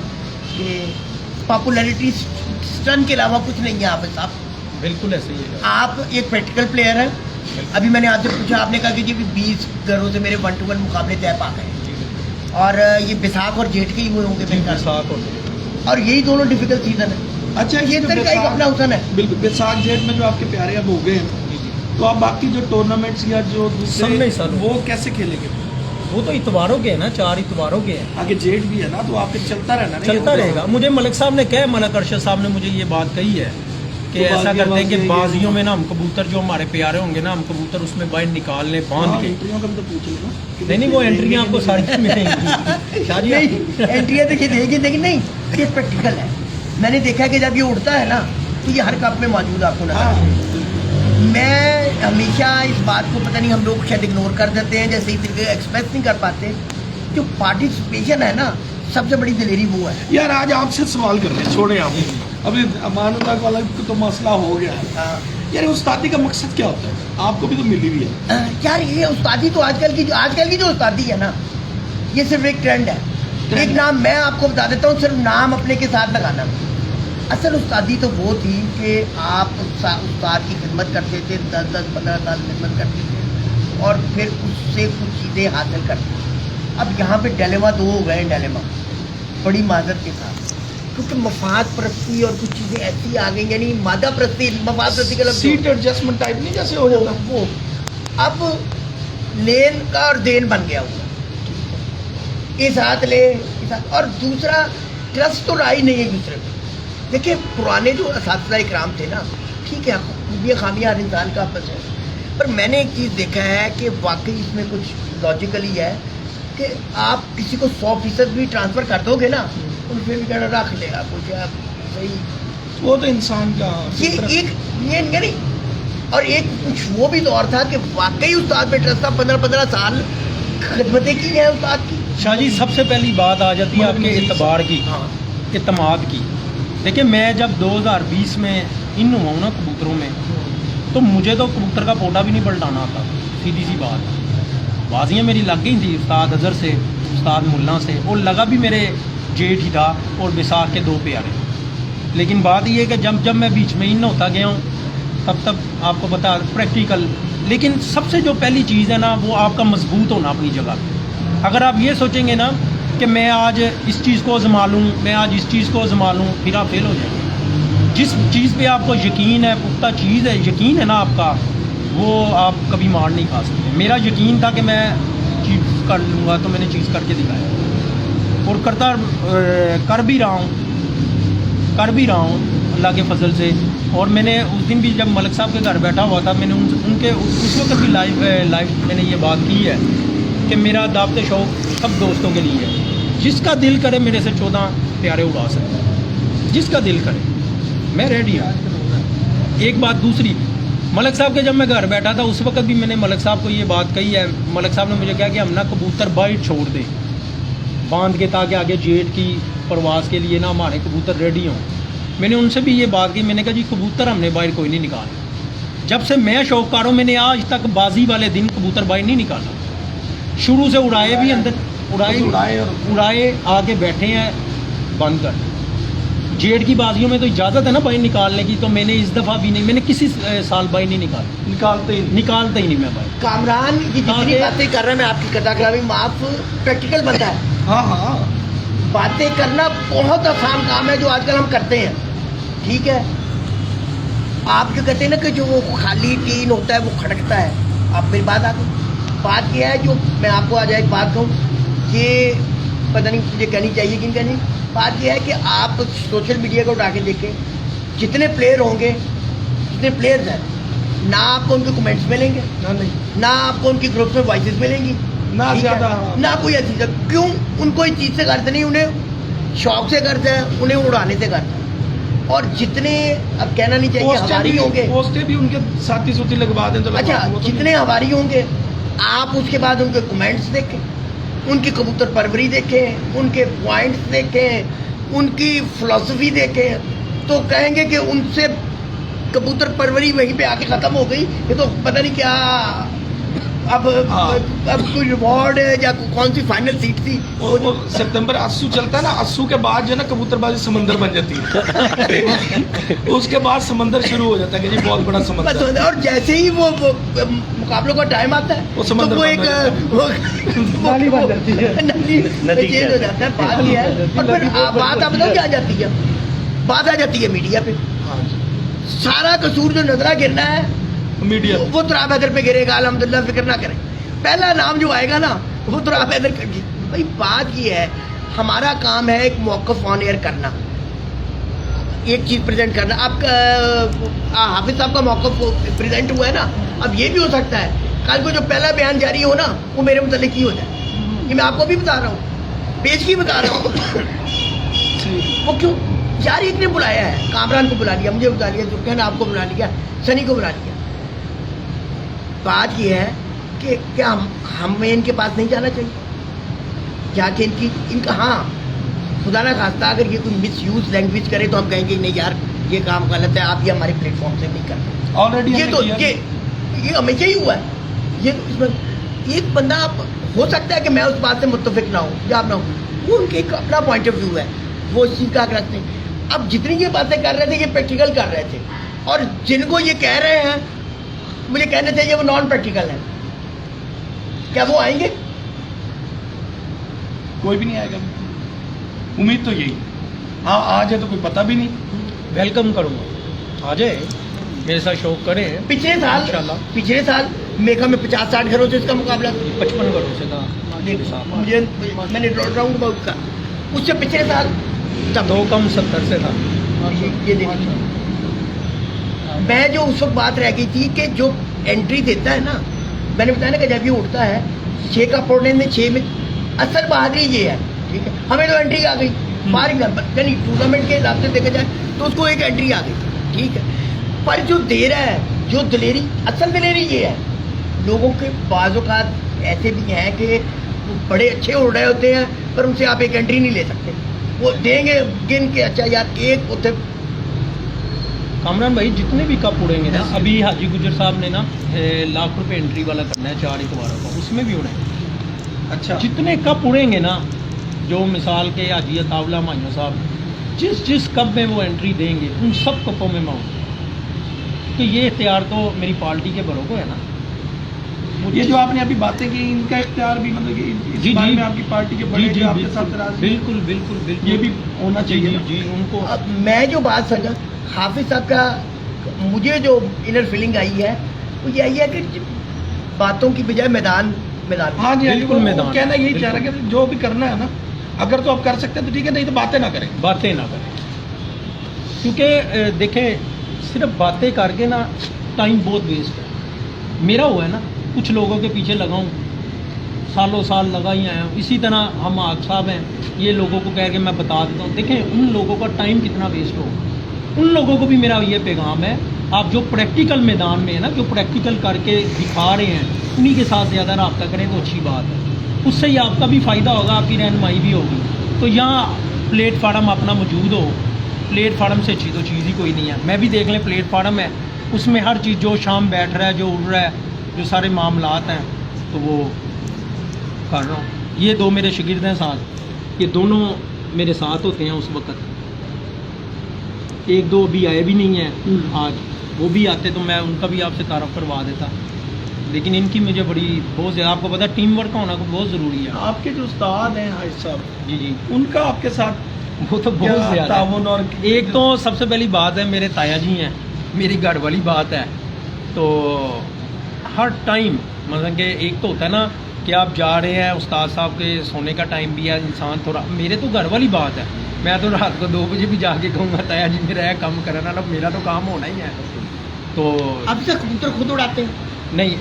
कि पॉपुलैरिटी स्टंट के अलावा कुछ नहीं है। आप साहब बिल्कुल ऐसे ही है। आप एक प्रैक्टिकल प्लेयर हैं। अभी मैंने आपसे पूछा, आपने कहा कि जी 20 घरों से मेरे 1-to-1 मुकाबले तय पा गए, और ये बैसाख और जेठ के ही हुए होंगे मेरे ख्याल से। और यही दोनों डिफिकल्ट सीजन है। अच्छा, ये तरीका एक अपना हुसन है। बिल्कुल, बैसाख जेठ में जो आपके प्यारे अब हो गए हैं, तो आप बाकी जो टूर्नामेंट्स या जो सब दूसरे नहीं सर, वो कैसे खेलेंगे? वो तो इतवारों के हैं ना, 4 इतवारों के हैं। आगे जेठ भी है ना, तो आपके चलता रहना नहीं चलता रहेगा। मुझे मलिक साहब ने कहा, मलिक अरशद साहब ने मुझे ये बात कही है कि तो ऐसा करते हैं कि बाजियों बाजियों में ना हम कबूतर जो हमारे प्यारे होंगे ना, हम कबूतर उसमें बाहर निकाल लें बांध के। एंट्रियों का भी तो पूछ लेना। नहीं वो एंट्रियाँ आपको सारी मिलेंगी। शाजिया नहीं, एंट्रियाँ देखिए देगी, लेकिन नहीं, ये प्रैक्टिकल है। मैंने देखा कि जब ये उड़ता है ना, तो ये हर कप में मौजूद आपको नजर हाँ, आएगा। मैं हमेशा इस बात को, पता नहीं हम लोग शायद इग्नोर कर देते हैं, जैसे ही एक्सप्रेस नहीं कर पाते। जो पार्टिसिपेशन है ना, सबसे बड़ी दिलेरी वो है। यार आज आपसे सवाल कर रहे हैं, छोड़े आप अभी अमानुल्लाह वाला तो मसला हो गया है। हाँ। यार उस्तादी का मकसद क्या होता है? आपको भी तो मिली हुई है। यार ये उस्तादी तो आजकल की जो उस्तादी है ना, ये सिर्फ एक ट्रेंड है। एक नाम मैं आपको बता देता हूँ, सिर्फ नाम अपने के साथ लगाना। असल उस्तादी तो वो थी कि आप उस्ताद की खिदमत करते थे, 10-15 साल खिदमत करते थे, और फिर उससे कुछ चीज़ें हासिल करते थे। अब यहाँ पे डिलेमा 2 हो गए, डिलेमा बड़ी माजरत के साथ, क्योंकि मफाद परस्ती और कुछ चीज़ें ऐसी आ गई, यानी मादा परस्ती, मफाद परस्ती का लफ्ज़ सीट एडजस्टमेंट टाइप नहीं जैसे हो जाता वो अब लेन का और देन बन गया हुआ। इस हाथ ले, इस हाथ, और दूसरा ट्रस्ट तो रहा ही नहीं है एक दूसरे पे। देखिए पुराने जो असातिज़ा इकराम थे ना, ठीक है, खूबियाँ खामियाँ हर इंसान का आपस है, पर मैंने एक चीज़ देखा है कि वाकई इसमें कुछ लॉजिकली है कि आप किसी को 100% भी ट्रांसफ़र कर दोगे ना, उनसे भी कहना रख लेगा कुछ आप सही। वो तो इंसान का ये एक ये नहीं, और एक कुछ वो भी दौर था कि वाकई उस्ताद पे ट्रस्ट था। 15-15 साल खिदमतें की हैं उस्ताद की। शाहजी सबसे पहली बात आ जाती है आपके एतबार की, एतमाद की। देखिए मैं जब 2020 में इन हुआ हूँ ना कबूतरों में, तो मुझे तो कबूतर का पोटा भी नहीं पलटाना आता, सीधी सी बात। बाजियाँ मेरी लग गई थी उस्ताद अजहर से, उस्ताद मुल्ला से, और लगा भी मेरे जेठ ही था और बैसाख के 2 प्यारे। लेकिन बात ये है कि जब मैं बीच में इन होता गया हूँ, तब आपको पता प्रैक्टिकल। लेकिन सबसे जो पहली चीज़ है ना, वो आपका मजबूत होना अपनी जगह। अगर आप ये सोचेंगे ना कि मैं आज इस चीज़ को आजमा लूँ, मैं आज इस चीज़ को आजमा लूँ, फिर आप फेल हो जाएंगे। जिस चीज़ पे आपको यकीन है, पुख्ता चीज़ है, यकीन है ना आपका, वो आप कभी मार नहीं खा सकते। मेरा यकीन था कि मैं चीज़ कर लूँगा, तो मैंने चीज़ करके दिखाया, और कर भी रहा हूँ अल्लाह के फजल से। और मैंने उस दिन भी जब मलिक साहब के घर बैठा हुआ था, मैंने उनके उस वक्त भी लाइव मैंने ये बात की है कि मेरा दावत शौक़ सब दोस्तों के लिए है। जिसका दिल करे मेरे से 14 प्यारे उड़ा सकता है, जिसका दिल करे, मैं रेडी हूँ। एक बात दूसरी, मलिक साहब के जब मैं घर बैठा था, उस वक्त भी मैंने मलिक साहब को ये बात कही है। मलिक साहब ने मुझे कहा कि हम ना कबूतर बाइट छोड़ दें बांध के, ताकि आगे जेठ की परवाज़ के लिए ना हमारे कबूतर रेडी हों। मैंने उनसे भी ये बात की, मैंने कहा जी कबूतर हमने बाहर कोई नहीं निकाला। जब से मैं शौक़कार हूँ, मैंने आज तक बाजी वाले दिन कबूतर बाहर नहीं निकाला। शुरू से उड़ाए भी अंदर, उड़ाए आके बैठे हैं बंद कर। जेठ की बाजियों में तो इजाज़त है ना बाहर निकालने की, तो मैंने इस दफ़ा भी नहीं, मैंने किसी साल बाहर नहीं निकालते ही नहीं मैं बाहर। कामरान की जितनी बातें कर रहे हैं, मैं आपकी कटाकलामी माफ, प्रैक्टिकल बनता है। हाँ, बातें करना बहुत आसान काम है जो आजकल हम करते हैं, ठीक है। आप जो कहते हैं ना कि जो वो खाली टीन होता है वो खड़कता है, आप मेरी बात आ गई। बात यह है, जो मैं आपको आज एक बात कहूँ, ये पता नहीं मुझे कहनी चाहिए कि नहीं कहनी, बात यह है कि आप सोशल मीडिया को उठा के देखें, जितने प्लेयर होंगे, जितने प्लेयर्स हैं, ना आपको उनके कमेंट्स मिलेंगे, ना आपको उनकी ग्रुप में वॉइसेस मिलेंगी, ना ठीक है? ज्यादा, ना कोई ऐसी चीज़। क्यों? उनको इस चीज़ से करते नहीं, उन्हें शौक से करते हैं, उन्हें उड़ाने से करते हैं। और जितने, अब कहना नहीं चाहिए, हमारी होंगे, पोस्टें भी उनके साथी सूथी लगवा दें तो लगवा अच्छा दें, वो तो जितने हमारी होंगे, आप उसके बाद उनके कमेंट्स देखें, उनकी कबूतर परवरी देखें, उनके पॉइंट्स देखें, उनकी फिलॉसफी देखें, तो कहेंगे कि उनसे कबूतर परवरी वहीं पे आके ख़त्म हो गई, ये तो पता नहीं क्या अब कोई रिवॉर्ड है या कौन सी फाइनल सीट थी। वो सितंबर अस्सू चलता है ना, अस्सू के बाद जो है ना कबूतरबाजी समंदर बन जाती है उसके बाद समंदर शुरू हो जाता है कि जी बहुत बड़ा समंदर। बस, और जैसे ही वो मुकाबलों का टाइम आता है वो तो समंदर वो बन एक जाता नाली बन जाती है, नदी नदी चेंज हो जाता है। बात ये है, और फिर बात आप बताओ क्या आ जाती है, बात आ जाती है मीडिया पे। सारा कसूर जो नजरा गिरना है मीडिया वो तुराब हैदर पे गिरेगा, अल्हम्दुलिल्लाह, फिक्र ना करें। पहला नाम जो आएगा ना वो तुराब हैदर का। भाई बात ये है, हमारा काम है एक मौक़िफ़ ऑन एयर करना, एक चीज़ प्रेजेंट करना। आपका हाफिज साहब का मौक़िफ़ प्रेजेंट हुआ है ना, अब ये भी हो सकता है कल को जो पहला बयान जारी हो ना वो मेरे मुतालिक ही हो जाए। ये मैं आपको भी बता रहा हूँ, पेश की बता रहा हूँ। वो क्यों यार, एक ने बुलाया है, कामरान को बुला लिया, मुझे बुला लिया, जो कहना आपको बुला लिया, सनी को बुला लिया। बात यह है कि क्या हमें इनके पास नहीं जाना चाहिए, जाके इनका हाँ खुदा ना खास्ता अगर ये कोई मिस यूज लैंग्वेज करे तो हम कहेंगे नहीं यार ये काम गलत है, आप ये हमारे प्लेटफॉर्म से नहीं करते। ऑलरेडी ये तो ये हमेशा ही हुआ है। ये तो इसमें एक बंदा हो सकता है कि मैं उस बात से मुत्तफिक ना हूँ या ना हूँ, वो उनके एक अपना पॉइंट ऑफ व्यू है, वो इस चीज़ का रखते हैं। अब जितनी ये बातें कर रहे थे ये प्रैक्टिकल कर रहे थे, और जिनको ये कह रहे हैं मुझे कहना चाहिए वो नॉन प्रैक्टिकल है। क्या वो आएंगे? कोई भी नहीं आएगा, उम्मीद तो यही। हाँ आ जाए तो कोई पता भी नहीं, वेलकम करूँगा, आ जाए मेरे साथ शौक करें। पिछले साल मेका में 50-60 घरों से इसका मुकाबला 55 घरों से था मुझे, मैंने राउंड अबाउट का, उससे पिछले साल तब 2 कम 70 से था। ये देखिए, मैं जो उस वक्त बात रह गई थी कि जो एंट्री देता है ना, मैंने बताया ना कि जब ये उठता है 6 का अपोनेंट में 6 में, असल बहादुरी ये है, ठीक है। हमें तो एंट्री आ गई बाहर यानी टूर्नामेंट के हिसाब से देखा जाए तो उसको एक एंट्री आ गई, ठीक है। पर जो दे रहा है, जो दिलेरी, असल दिलेरी ये है, लोगों के बाज़ औक़ात ऐसे भी हैं कि बड़े अच्छे उड़ रहे होते हैं पर उनसे आप एक एंट्री नहीं ले सकते, वो देंगे गिन के, अच्छा यार एक उठे। कामरान भाई जितने भी कप उड़ेंगे ना, अभी हाजी गुजर साहब ने ना लाख रुपए एंट्री वाला करना है 4 इतवारों को, उसमें भी उड़ेंगे। अच्छा जितने कप उड़ेंगे ना, जो मिसाल के हाजी अताउल्ला माइयों साहब जिस कप में वो एंट्री देंगे उन सब कपों में मैं उड़ूंगा। तो ये इख्तियार तो मेरी पार्टी के बरों को है ना। ये जो आपने अभी बातें की, इनका इख्तियार भी मतलब कि इस बारे में आपकी पार्टी के बड़े जो आपके साथ नाराज, बिल्कुल बिल्कुल बिल्कुल ये भी होना चाहिए जी उनको। अब मैं जो बात समझा हाफिज साहब का, मुझे जो इनर फीलिंग आई है वो यही है कि बातों की बजाय मैदान। हाँ जी बिल्कुल मैदान, कहना यही चाह रहा है कि जो भी करना है ना, अगर तो आप कर सकते हैं तो ठीक है, नहीं तो बातें ना करें। क्योंकि देखें सिर्फ बातें करके ना टाइम बहुत वेस्ट है। मेरा हुआ है ना, कुछ लोगों के पीछे लगा हूँ, सालों साल लगा ही आया हूँ। इसी तरह हम आग साहब हैं, ये लोगों को कह के मैं बता देता हूँ, देखें उन लोगों का टाइम कितना वेस्ट होगा। उन लोगों को भी मेरा ये पैगाम है, आप जो प्रैक्टिकल मैदान में है ना, जो प्रैक्टिकल करके दिखा रहे हैं, उन्हीं के साथ ज़्यादा रब्ता करें तो अच्छी बात है। उससे ही आपका भी फ़ायदा होगा, आपकी रहनुमाई भी होगी। तो यहाँ प्लेटफार्म अपना मौजूद हो, प्लेटफार्म से अच्छी तो चीज़ ही कोई नहीं है। मैं भी देख लें प्लेटफार्म है, उसमें हर चीज़ जो शाम बैठ रहा है, जो उड़ रहा है, जो सारे मामलात हैं, तो वो कर रहा हूँ। ये 2 मेरे शागिर्द हैं साथ, ये दोनों मेरे साथ होते हैं उस वक़्त। 1-2 अभी आए भी नहीं हैं आज, वो भी आते तो मैं उनका भी आपसे तारफ़ करवा देता। लेकिन इनकी मुझे बहुत ज़्यादा, आपको पता है टीम वर्क का होना बहुत ज़रूरी है। आपके जो उस्ताद हैं हाजी साहब, जी उनका आपके साथ वो तो बहुत ज़्यादा ताउन। और एक तो सबसे पहली बात है, मेरे ताया जी हैं, मेरी घर वाली बात है, तो ہر ٹائم مطلب کہ ایک تو ہوتا ہے نا کہ آپ جا رہے ہیں استاد صاحب کے سونے کا ٹائم بھی ہے, انسان تھوڑا, میرے تو گھر والی بات ہے, میں تو رات کو 2 بجے بھی جا کے کہوں گا تایا جی میرا کام کرنا نا, میرا تو کام ہونا ہی ہے. تو اب سے کبوتر خود اڑاتے ہیں؟ نہیں,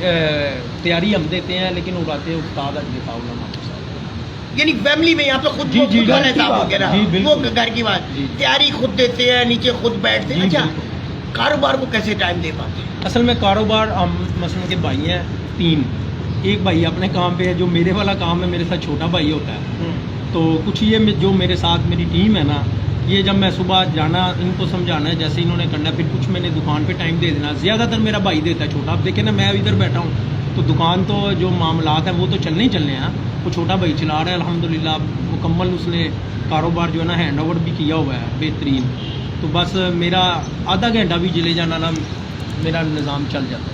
تیاری ہم دیتے ہیں لیکن اڑاتے ہیں استاد اجے پاؤ. یعنی فیملی میں یہاں پہ خود جی, جی, خود گھر کی صاحب بات, وغیرہ جی, بالکل. وہ گھر کی بات, جی. تیاری خود دیتے ہیں, نیچے خود بیٹھتے ہیں. جی, اچھا, بالکل. کاروبار کو کیسے ٹائم دے پاتے ہیں؟ اصل میں کاروبار ہم مثلاً کے بھائی ہیں 3, ایک بھائی اپنے کام پہ ہے, جو میرے والا کام ہے میرے ساتھ چھوٹا بھائی ہوتا ہے. تو کچھ یہ جو میرے ساتھ میری ٹیم ہے نا, یہ جب میں صبح جانا ان کو سمجھانا ہے جیسے انہوں نے کرنا ہے, پھر کچھ میں نے دکان پہ ٹائم دے دینا. زیادہ تر میرا بھائی دیتا ہے چھوٹا. اب دیکھیں نا میں ادھر بیٹھا ہوں تو دکان تو جو معاملات ہیں وہ تو چلنے ہی چلنے ہیں, وہ چھوٹا بھائی چلا رہا ہے الحمدللہ, مکمل اس نے کاروبار جو ہے نا ہینڈ اوور بھی کیا ہوا ہے بہترین. تو بس میرا آدھا گھنٹہ بھی چلے جانا نا میرا نظام چل جاتا ہے.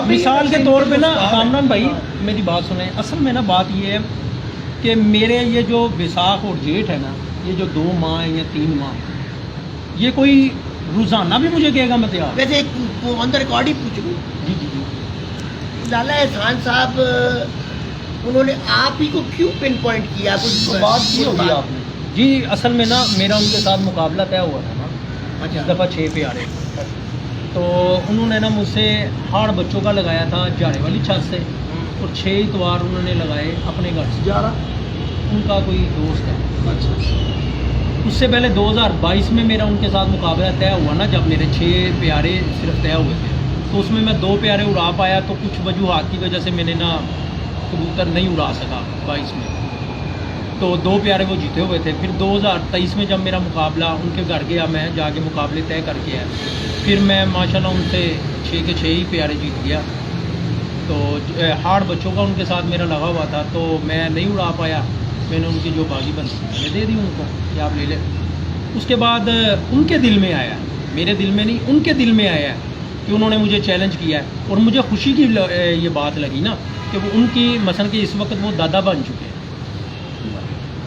مثال کے طور پہ نا کامران بھائی میری بات سنیں, اصل میں نا بات یہ ہے کہ میرے یہ جو بیساکھ اور جیٹھ ہے نا, یہ جو 2 ماہ ہیں یا 3 ماہ, یہ کوئی روزانہ بھی مجھے کہے گا میں تیار. ویسے ایک آن دا ریکارڈ ہی پوچھ لوں, جی جی جی. لالا احسان صاحب انہوں نے آپ ہی کو کیوں پن پوائنٹ کیا؟ کچھ بات کی ہوگی آپ نے. جی اصل میں نا میرا ان کے ساتھ مقابلہ طے ہوا تھا نا, اچھا. اس دفعہ 6 پیارے. تو انہوں نے نا مجھ سے ہاڑ بچوں کا لگایا تھا جاڑے والی چھت سے, اور 6 اتوار انہوں نے لگائے اپنے گھر سے. جا رہا ان کا کوئی دوست ہے. اچھا. اس سے پہلے 2022 میں میرا ان کے ساتھ مقابلہ طے ہوا نا, جب میرے 6 پیارے صرف طے ہوئے تھے. تو اس میں 2 پیارے اڑا پایا, تو کچھ وجوہات کی وجہ سے میں نے نا کبوتر نہیں اڑا سکا 22 میں. تو 2 پیارے وہ جیتے ہوئے تھے. پھر 2023 میں جب میرا مقابلہ ان کے گھر گیا, میں جا کے مقابلے طے کر کے آیا, پھر میں ماشاءاللہ ان سے 6 کے 6 ہی پیارے جیت گیا. تو ہاڑ بچوں کا ان کے ساتھ میرا لگا ہوا تھا, تو میں نہیں اڑا پایا. میں نے ان کی جو بازی بنتی میں نے دے دی ان کو کہ آپ لے لیں. اس کے بعد ان کے دل میں آیا, میرے دل میں نہیں, ان کے دل میں آیا کہ انہوں نے مجھے چیلنج کیا ہے. اور مجھے خوشی کی یہ بات لگی نا کہ وہ ان کی مثلا کہ اس وقت وہ دادا بن چکے ہیں.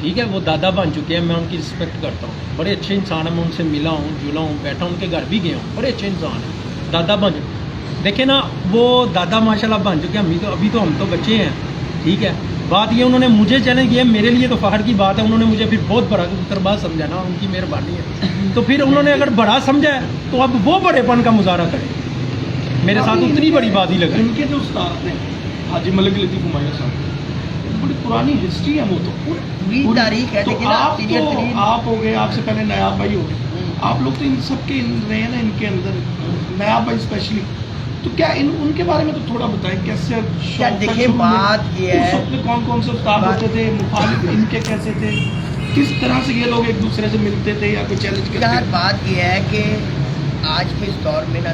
ٹھیک ہے, وہ دادا بن چکے ہیں, میں ان کی رسپیکٹ کرتا ہوں. بڑے اچھے انسان ہیں, میں ان سے ملا ہوں, جلا ہوں, بیٹھا ہوں, ان کے گھر بھی گیا ہوں. بڑے اچھے انسان ہیں, دادا بن چکے. دیکھیں نا وہ دادا ماشاءاللہ بن چکے ہیں. ابھی تو ہم تو بچے ہیں. ٹھیک ہے, بات یہ انہوں نے مجھے چیلنج کیا, میرے لیے تو فخر کی بات ہے. انہوں نے مجھے پھر بہت بڑا کبوترباز سمجھا نا, ان کی مہربانی ہے. تو پھر انہوں نے اگر بڑا سمجھا ہے تو اب وہ بڑے پن کا مظاہرہ کریں. میرے ساتھ اتنی بڑی بات ہی لگی. ان کے جو استاد ہیں حاجی ملک لطیف ہمایوں صاحب, بڑی پرانی ہسٹری ہے وہ تو, پوری تاریخ ہے. تو لیکن آپ ہو گئے, آپ سے پہلے نیاب بھائی ہو گئے, آپ لوگ تو ان سب کے رہے ہیں نا ان کے اندر, نیاب بھائی اسپیشلی. تو کیا ان کے بارے میں تو تھوڑا بتائیں کیسے. کیا دیکھیں بات یہ ہے, کون سے استاد ہوتے تھے, مخالف ان کے کیسے تھے, کس طرح سے یہ لوگ ایک دوسرے سے ملتے تھے یا کوئی چیلنج کرتے یار تھے؟ بات یہ ہے کہ آج کے اس دور میں نا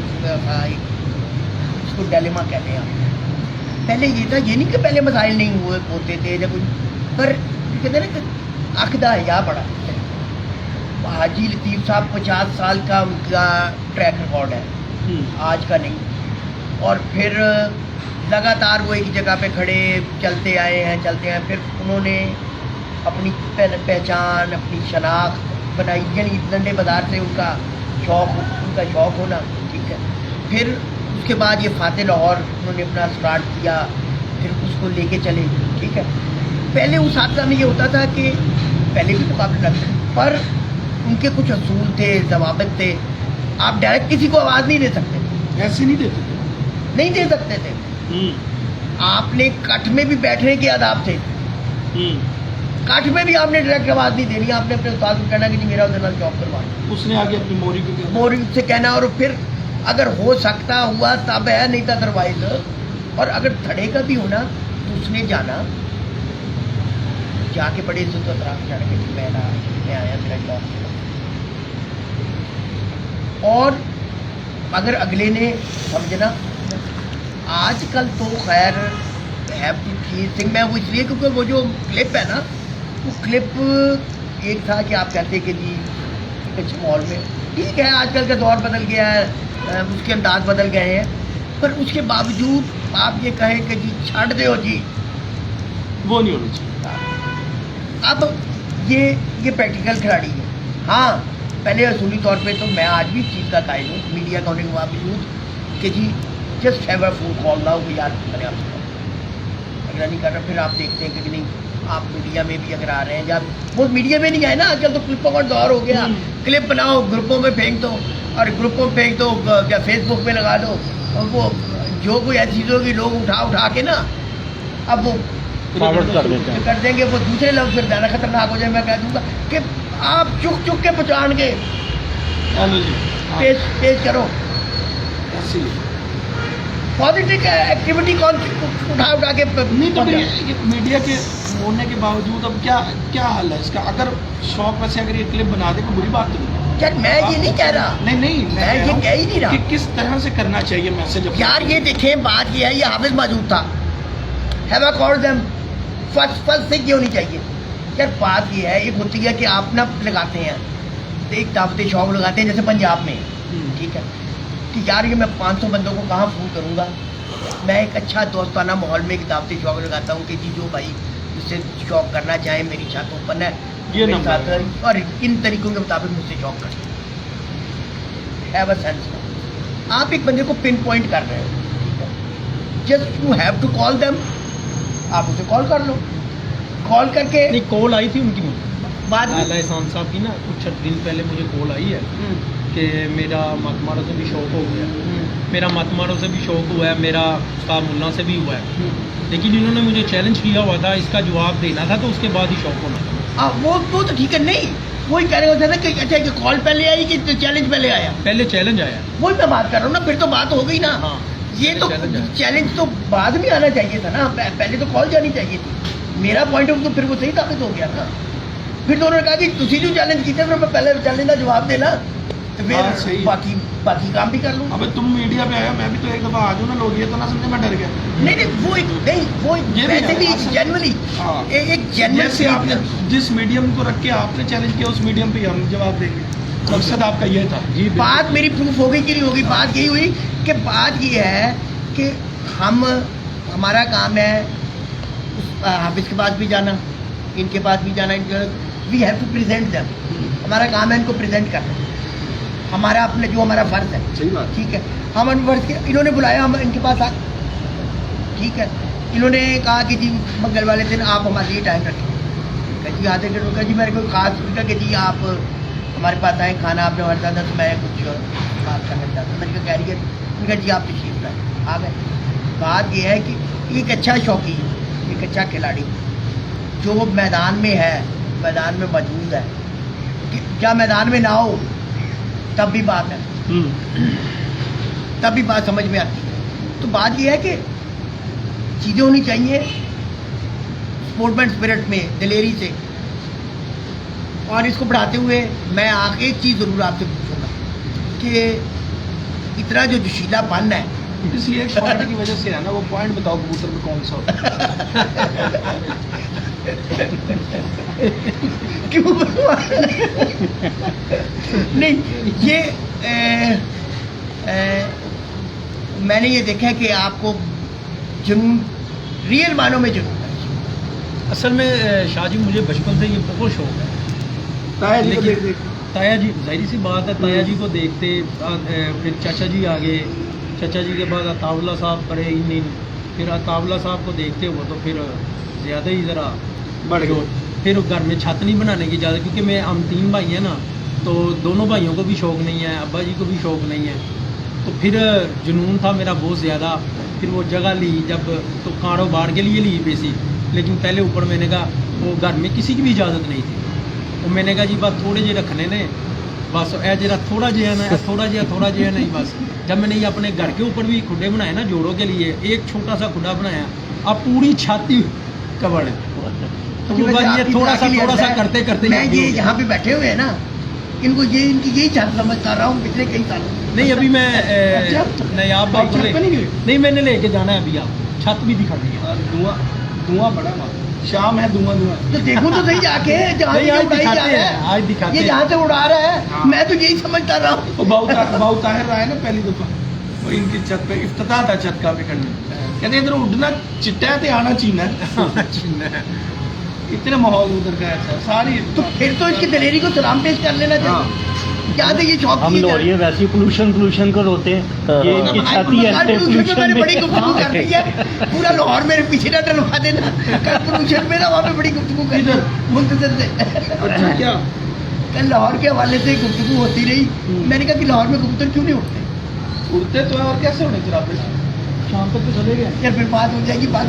اس کو ڈیلیما کہتے ہیں. پہلے یہ تھا, یہ نہیں کہ پہلے مسائل نہیں ہوتے تھے یا کچھ, پر کہتے ہیں نا کہ عقدہ حیا بڑا. حاجی لطیف صاحب 50 سال کا ان کا ٹریک ریکارڈ ہے, آج کا نہیں. اور پھر لگاتار وہ ایک جگہ پہ کھڑے چلتے آئے ہیں. پھر انہوں نے اپنی پہچان, اپنی شناخت بنائی. یعنی ڈنڈے بازار سے ان کا شوق ہونا. ٹھیک ہے, پھر اس کے بعد یہ فاتح لاہور انہوں نے اپنا اسٹارٹ کیا, پھر اس کو لے کے چلے. ٹھیک ہے, پہلے اس حادثہ میں یہ ہوتا تھا کہ پہلے بھی مقابلے لگتے, پر ان کے کچھ اصول تھے, ضوابط تھے. آپ ڈائریکٹ کسی کو آواز نہیں دے سکتے تھے, ایسے نہیں دیتے تھے, نہیں دے سکتے تھے. آپ نے کٹ میں بھی بیٹھنے کے آداب تھے. کٹ میں بھی آپ نے ڈائریکٹ آواز نہیں دینی, آپ نے اپنے استاد کو کہنا کہ جی میرا ادھر جاب کروا, اس نے آگے اپنی موری کو کیا موری سے کہنا. اور پھر اگر ہو سکتا ہوا تب ہے, نہیں تھا ادروائز. اور اگر تھڑے کا بھی ہونا تو اس نے جانا, جا کے بڑے عزت و احترام جانے کے میں آیا میرا جاب. اور اگر اگلے نے سمجھنا, آج کل تو خیر ہیو ٹو تھنک, میں وہ اس لیے کیونکہ وہ جو کلپ ہے نا, وہ کلپ ایک تھا کہ آپ کہتے کہ جی کچھ مال میں, ٹھیک ہے آج کل کا دور بدل گیا ہے, اس کے انداز بدل گئے ہیں, پر اس کے باوجود آپ یہ کہیں کہ جی چھڑ دو جی, وہ نہیں ہونا چاہیے. اب یہ پریکٹیکل کھلاڑی ہے. ہاں पहले असूली तौर पे तो मैं आज भी इस चीज़ का कायल हूँ, मीडिया का होने के बावजूद, कि जी just have a phone call now कि यार मैंने आपसे अगर नहीं कर रहा, फिर आप देखते हैं कि नहीं आप मीडिया में भी अगर आ रहे हैं, जब वो मीडिया में नहीं आए ना, आजकल तो क्लिपों का दौर हो गया, क्लिप बनाओ ग्रुपों में फेंक दो, और ग्रुपों में फेंक दो या फेसबुक पे लगा दो, और वो जो कोई ऐसी चीज़ होगी लोग उठा के ना अब वो फॉरवर्ड कर देते हैं। कर देंगे, वो दूसरे लफ्ज़ फिर ज़्यादा खतरनाक हो जाए। मैं कह दूँगा कि आप चुक के पहचान के पेश करो, पॉजिटिव एक्टिविटी कौन उठा के नहीं तो ये मीडिया के होने के बावजूद अब क्या हाल है इसका? अगर शौक वैसे अगर ये क्लिप बना दे तो बुरी बात नहीं है। यार मैं ये नहीं कह रहा, नहीं मैं ये कह ही नहीं रहा कि किस तरह से करना चाहिए मैसेज। यार ये देखें, बात ये है, ये हाफिज मौजूद था, have I called them, first से ये होनी चाहिए। यार बात ये है, एक होती है कि आप ना लगाते हैं एक दावत शौक लगाते हैं जैसे पंजाब में, ठीक है, कि यार ये मैं 500 बंदों को कहाँ फ़ोन करूँगा। मैं एक अच्छा दोस्ताना माहौल में एक दावत शौक लगाता हूँ कि जी जो भाई जिससे शौक करना चाहे, मेरी छत ओपन है, ये मेरे साथ और इन तरीकों के मुताबिक मुझसे शौक करें। Have a sense. आप एक बंदे को पिन पॉइंट कर रहे हो, just you have to call them, आप उसे कॉल कर लो, कॉल करके नहीं कॉल आई थी उनकी बाद में आला एहसान साहब की ना, कुछ दिन पहले मुझे कॉल आई है कि मेरा मतमारों से भी शौक हो गया, मेरा मतमारों से भी शौक हुआ है, मेरा उस्ताद मुन्ना से भी हुआ है, लेकिन इन्होंने मुझे चैलेंज किया हुआ था, इसका जवाब देना था तो उसके बाद ही शौक होना था। वो तो ठीक है, नहीं वही कह रहे होते हैं ना कि अच्छा कि कॉल पहले आई कि चैलेंज पहले आया, पहले चैलेंज आया। वही मैं बात कर रहा हूँ ना, फिर तो बात हो गई ना। हाँ, ये तो चैलेंज तो बाद में आना चाहिए था ना, पहले तो कॉल जानी चाहिए थी। मेरा पॉइंट ऑफ व्यू फिर वो सही साबित हो गया ना। फिर तो उन्होंने कहा कि तुसी जो चैलेंज किया फिर मैं पहले चैलेंज का जवाब देना, तो फिर हाँ, सही। बाकी काम भी कर लूँ। अबे तुम मीडिया पे आया, मैं भी तो एक दफा आ जाऊँ ना, लोग ये तो ना समझे मैं डर गया। नहीं वो ये भी वैसे भी है। जनरली हाँ। एक जनरल जैसे आपने जिस मीडियम को रख के आपने चैलेंज किया, उस मीडियम पे हम जवाब देंगे, मकसद आपका ये था। जी बात मेरी प्रूफ हो गई कि नहीं होगी। बात यही हुई कि बात ये है कि हमारा काम है हाफिज के पास भी जाना, इनके पास भी जाना, we have to present them. हमारा काम है इनको प्रेजेंट करना, हमारा अपने जो हमारा फर्ज है। सही बात। ठीक है, हम उन फर्ज के, इन्होंने बुलाया, हम इनके पास आए, ठीक है, इन्होंने कहा कि जी मंगल वाले दिन आप हमारे लिए टाइम रखें। कहा जी आधे घंटे का, जी मेरे को खास कहा कि जी आप हमारे पास आए, खाना आपने हमारे साथ, तो मैं कुछ बात करना चाहता हूँ। मैंने कहा कैरियर, उनका जी आप तशरीफ लाए, आ गए। बात यह है कि एक अच्छा शौकी, एक अच्छा खिलाड़ी जो मैदान में है, मैदान में मौजूद है, क्या मैदान में ना हो तब भी बात है, तब भी बात समझ में आती है। तो बात यह है कि चीज़ें होनी चाहिए स्पोर्ट्समैन स्पिरिट में, दिलेरी से। और इसको बढ़ाते हुए मैं आगे एक चीज़ ज़रूर आपसे पूछूंगा कि इतना जो जोशीलापन है, किसी एक पॉइंट की वजह से है ना, वो पॉइंट बताओ कबूतर में कौन सा होता क्यों नहीं ये मैंने ये देखा है कि आपको जुनून, रियल मानों में जुनून है। असल में शाहजी मुझे बचपन से ये बहुत शौक है, ताया जी को लेकिन देख ताया जी, जाहिर सी बात है, ताया जी को देखते फिर चाचा जी आ गए, चाचा जी के बाद अताउल्ला साहब पढ़े इन, फिर अताउल्ला साहब को देखते हो तो फिर ज़्यादा ही ज़रा बढ़ गए। फिर घर में छत नहीं बनाने की ज़्यादा, क्योंकि मैं हम 3 भाई हैं ना, तो दोनों भाइयों को भी शौक़ नहीं है, अब्बा जी को भी शौक़ नहीं है, तो फिर जुनून था मेरा बहुत ज़्यादा। फिर वो जगह ली जब, तो कारोबार के लिए ली बेसी, लेकिन पहले ऊपर मैंने कहा वो घर में किसी की भी इजाज़त नहीं थी, तो मैंने कहा जी बस थोड़े जे रखने ने, बस ए जरा थोड़ा जहा ना, थोड़ा जहा नहीं बस। जब मैंने ये अपने घर के ऊपर भी खुडे बनाए ना जोड़ों के लिए, एक छोटा सा खुडा बनाया, अब पूरी छाती कवर है, तो वो बस ये थोड़ा सा करते करते मैं ये यहाँ पे बैठे हुए हैं ना, इनको ये इनकी यही छत समझ कर रहा हूँ पिछले कई सालों। नहीं अभी मैं नहीं आप भाई को नहीं, मैंने लेके जाना है अभी, आप छत भी दिखानी है। धुआं बड़ा मार, शाम है धुआं तो देखो तो सही जाके जहाँ से आज उड़ाई जा दिखाते रहा हैं, आज है, दिखाते ये हैं। जहाँ से उड़ा रहा है, हाँ। मैं तो यही समझता रहा हूँ। वो बाऊ ताहिर रहा है ना पहली दफा, वो इनकी छत पे इफ्तिताह था छत का पे करने, कहते इधर उड़ना चिट्टा है, आना चीना है। इतने माहौल उधर का ऐसा सारी। तो फिर तो इसकी दलेरी को सलाम पेश कर लेना चाहिए। हाँ। क्या था ये शौक हम की लोरिये वैसे ही पोल्यूशन को रोते हैं, ये इनकी छाती है मैंने बड़ी पोल्यूशन गुफ्तगू कर दी है, पूरा लाहौर मेरे पीछे ना डलवा देना, कल पोल्यूशन में ना वहाँ पे बड़ी गुफ्तगू कर दी मुंतजर से। अच्छा क्या कल लाहौर के हवाले से गुफ्तगू होती रही, मैंने कहा कि लाहौर में कबूतर क्यों नहीं उठते? उड़ते तो है और कैसे उड़े चुरापे शाम तक तो चले गए यार फिर बात हो जाएगी, बात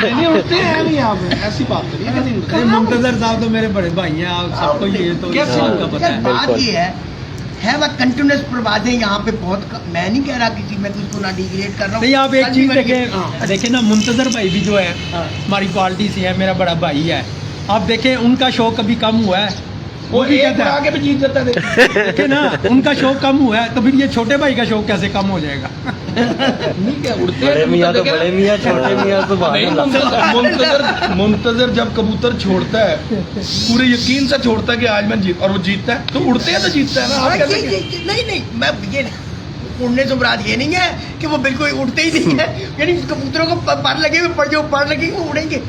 नहीं उड़ते हैं नहीं यहाँ पे, ऐसी बात नहीं है, नहीं उड़ते। मुंतजर साहब तो मेरे बड़े भाई हैं, आप सबको ये तो कैसे इस बात का पता यार है। बात ये है वह कंटिन्यूस परवाजें यहाँ पे बहुत मैं नहीं कह रहा किसी में कुछ को ना डिग्रेड कर रहा हूँ। नहीं आप एक कल भी चीज मैंने देखें, देखें ना मुंतजर भाई भी जो है हमारी पार्टी से है, मेरा बड़ा भाई है, आप देखें उनका शौक कभी कम हुआ है, वो भी एक कहता है आगे भी जीत जाता है देखें ना उनका शौक कम हुआ है, तो फिर ये छोटे भाई का शौक कैसे कम हो जाएगा? नहीं क्या उड़ते बड़े हैं मियाँ तो कबूतर, बड़े मियाँ, छोटे मियाँ तो नहीं, मुंतजर जब कबूतर छोड़ता है पूरे यकीन से छोड़ता है कि आज मैं जीत, और वो जीतता है तो उड़ते हैं तो जीतता है ना। आप कैसे नहीं मैं ये उड़ने से मुराद ये नहीं है कि वो बिल्कुल उड़ते ही नहीं है, यानी कबूतरों को पर लगे हुए जो पर लगे वो उड़ेंगे।